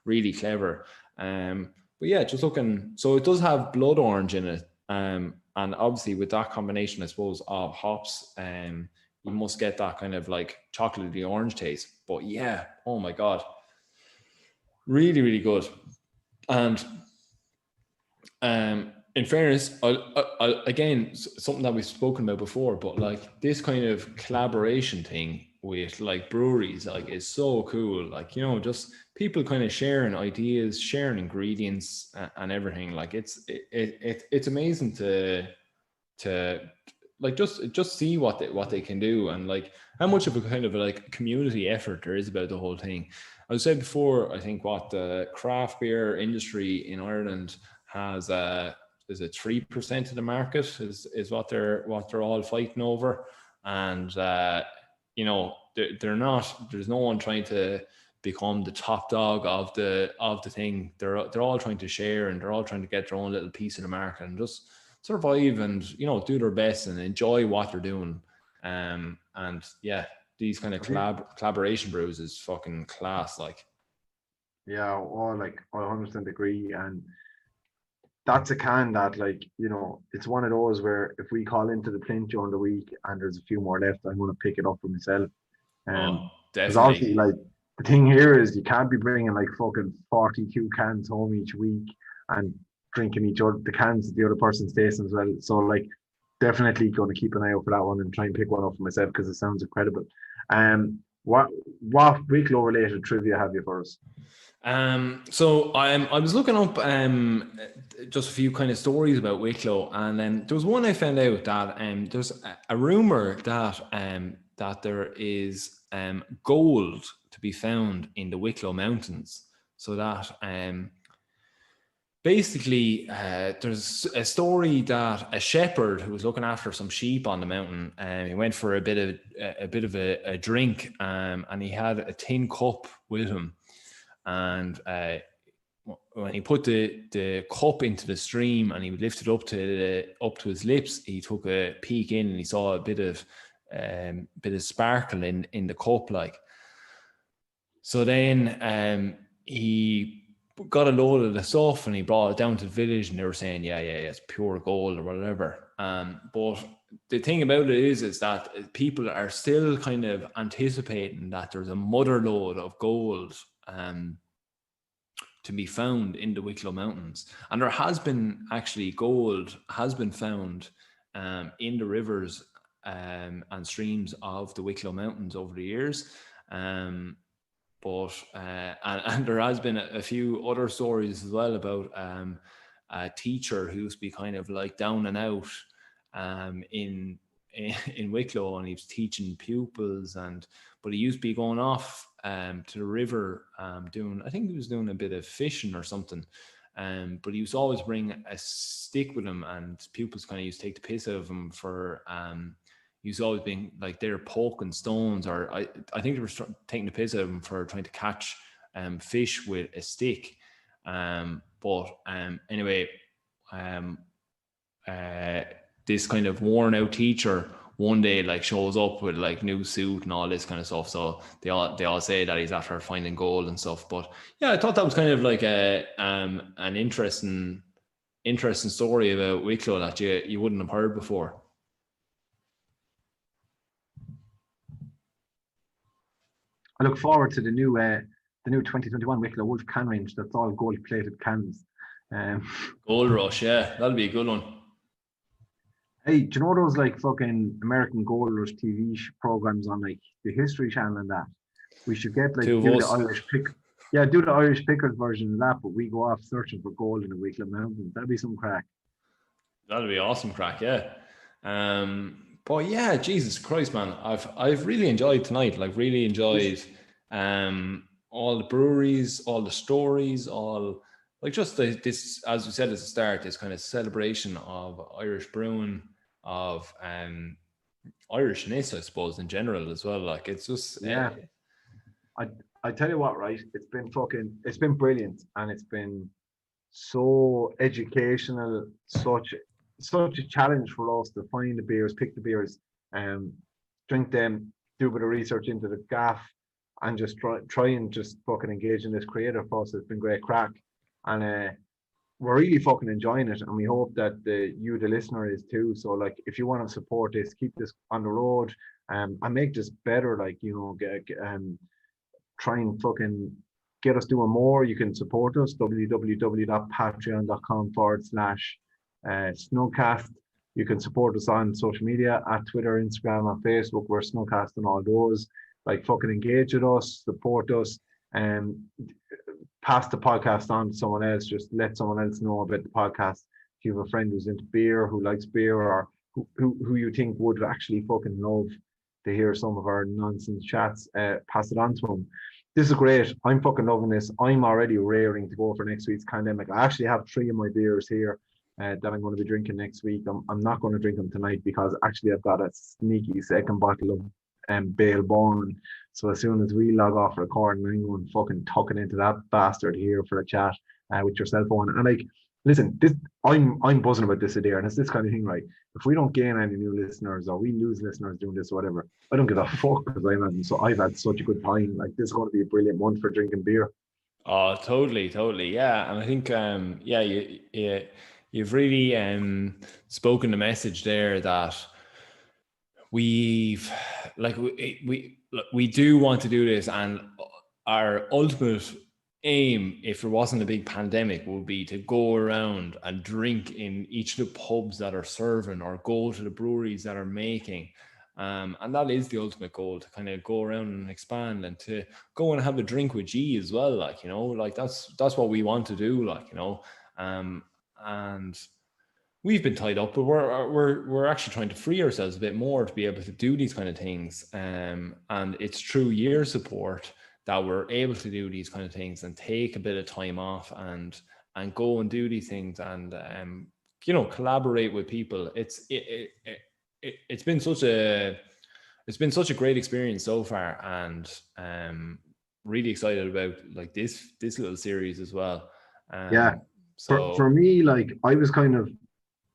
really clever. But yeah, just looking, so it does have blood orange in it, and obviously with that combination, I suppose, of hops, you must get that kind of like chocolatey orange taste. But yeah, oh my God, really, really good. And in fairness, I again, something that we've spoken about before, but like this kind of collaboration thing with like breweries, like, is so cool. Like, you know, just people kind of sharing ideas, sharing ingredients, and everything. Like it's amazing to like just see what they can do, and like how much of a kind of like community effort there is about the whole thing. I said before, I think what the craft beer industry in Ireland has is it 3% of the market is what they're all fighting over, and you know, they're not. There's no one trying to become the top dog of the thing. They're all trying to share, and they're all trying to get their own little piece of the market and just survive and, you know, do their best and enjoy what they're doing. And yeah, these kind of collaboration brews is fucking class. Like, Yeah, well, like I 100% agree, and that's a can that, like, you know, it's one of those where if we call into the plinth during the week and there's a few more left, I'm going to pick it up for myself. Because definitely. obviously, like, the thing here is you can't be bringing like fucking 42 cans home each week and drinking the cans that the other person's tasting as well. So like, definitely going to keep an eye out for that one and try and pick one up for myself because it sounds incredible. What Wicklow related trivia have you for us? So I was looking up just a few kind of stories about Wicklow, and then there was one I found out that there's a rumor that that there is gold to be found in the Wicklow Mountains. So that basically there's a story that a shepherd who was looking after some sheep on the mountain, he went for a bit of a drink, and he had a tin cup with him. And when he put the cup into the stream and he lifted up to his lips, he took a peek in and he saw a bit of sparkle in the cup, like. So then he got a load of the stuff and he brought it down to the village, and they were saying, yeah, it's pure gold or whatever. But the thing about it is that people are still kind of anticipating that there's a mother lode of gold to be found in the Wicklow Mountains. And there has been actually gold has been found in the rivers and streams of the Wicklow Mountains over the years. And there has been a few other stories as well about a teacher who used to be kind of like down and out in Wicklow, and he was teaching pupils, but he used to be going off to the river I think he was doing a bit of fishing or something, but he used to always bring a stick with him, and pupils kind of used to take the piss out of him for he was always being like they're poking stones, or I think they were taking the piss out of him for trying to catch fish with a stick. Anyway, this kind of worn out teacher one day like shows up with like new suit and all this kind of stuff. So they all say that he's after finding gold and stuff. But yeah, I thought that was kind of like an interesting story about Wicklow that you wouldn't have heard before. I look forward to the new 2021 Wicklow Wolf can range. That's all gold-plated cans. Gold Rush, yeah, that'll be a good one. Hey, do you know those like fucking American Gold Rush TV programs on like the History Channel and that? We should get like do the Irish Pickers version of that, but we go off searching for gold in the Wicklow Mountains. That'd be some crack. That'd be awesome crack, yeah. But yeah, Jesus Christ, man, I've really enjoyed tonight. Like, really enjoyed all the breweries, all the stories, all like just this, as we said at the start, this kind of celebration of Irish brewing, of Irishness, I suppose, in general as well. Like, it's just I tell you what, right? It's been brilliant, and it's been so educational, such a challenge for us to find the beers, pick the beers, drink them, do a bit of research into the gaff, and just try and just fucking engage in this creative process. It's been great crack, and we're really fucking enjoying it, and we hope that you, the listener, is too. So like, if you want to support this, keep this on the road, and make this better, like, you know, try and fucking get us doing more. You can support us, www.patreon.com/Snugcast. You can support us on social media at Twitter, Instagram, and Facebook. We're Snugcast and all those. Like, fucking engage with us, support us, and pass the podcast on to someone else. Just let someone else know about the podcast. If you have a friend who's into beer, who likes beer, or who you think would actually fucking love to hear some of our nonsense chats, pass it on to them. This is great. I'm fucking loving this. I'm already raring to go for next week's Candemic. I actually have 3 of my beers here that I'm going to be drinking next week. I'm not going to drink them tonight because actually I've got a sneaky second bottle of Béal born. So as soon as we log off recording, I'm going fucking tucking into that bastard here for a chat with your cell phone. And like, listen, this I'm buzzing about this idea, and it's this kind of thing, right? If we don't gain any new listeners, or we lose listeners doing this or whatever, I don't give a fuck, because I've had such a good time. Like, this is going to be a brilliant month for drinking beer. Oh, totally, yeah. And I think you've really spoken the message there that we do want to do this, and our ultimate aim, if there wasn't a big pandemic, would be to go around and drink in each of the pubs that are serving, or go to the breweries that are making, and that is the ultimate goal, to kind of go around and expand, and to go and have a drink with G as well, like, you know, like that's what we want to do, like, you know, and we've been tied up, but we're actually trying to free ourselves a bit more to be able to do these kind of things, and it's through your support that we're able to do these kind of things and take a bit of time off and go and do these things, and you know, collaborate with people. It's been such a great experience so far, and really excited about like this little series as well. So for me, like, I was kind of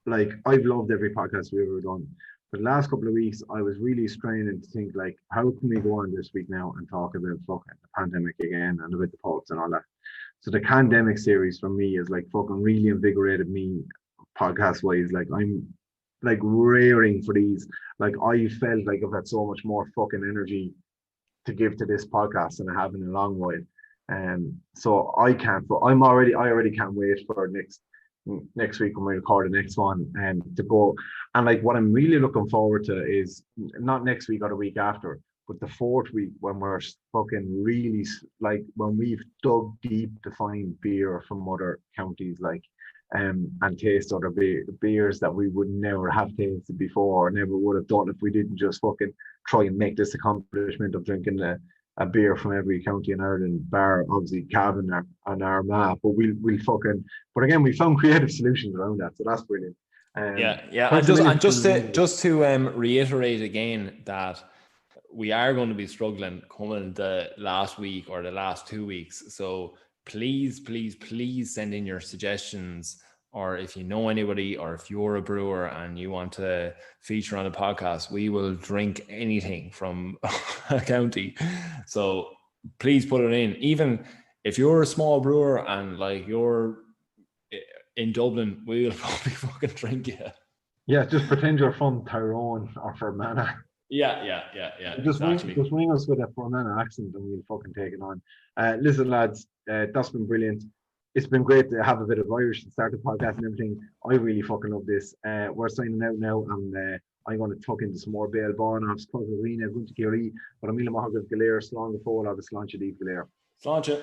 like, I've loved every podcast we've ever done. For the last couple of weeks, I was really straining to think, like, how can we go on this week now and talk about fucking the pandemic again, and about the pubs and all that. So the Candemic series for me is like fucking really invigorated me podcast wise. Like, I'm like raring for these. Like, I felt like I've had so much more fucking energy to give to this podcast than I have in a long while. So I can't. But I already can't wait for next week when we record the next one to go. And like what I'm really looking forward to is not next week or the week after, but the fourth week when we're fucking really like when we've dug deep to find beer from other counties, like and taste other beers that we would never have tasted before or never would have done if we didn't just fucking try and make this accomplishment of drinking a beer from every county in Ireland, bar obviously Cavan and Armagh. But we'll fucking. But again, we found creative solutions around that, so that's brilliant. Yeah. And just to reiterate again that we are going to be struggling coming the last week or the last 2 weeks. So please send in your suggestions, or if you know anybody, or if you're a brewer and you want to feature on the podcast, we will drink anything from a county. So please put it in. Even if you're a small brewer and like you're in Dublin, we'll probably fucking drink you. Yeah, just pretend you're from Tyrone or Fermanagh. Yeah. Just ring us with a Fermanagh accent and we'll fucking take it on. Listen, lads, that's been brilliant. It's been great to have a bit of Irish and start the podcast and everything. I really fucking love this. We're signing out now, and I'm going to tuck into some more Béal Barnhoffs, Closarina, Gunta Kerry, but I'm Mila Mahogany Galer, Slán the Fall, or the Sláinte Díobh Galer. Sláinte.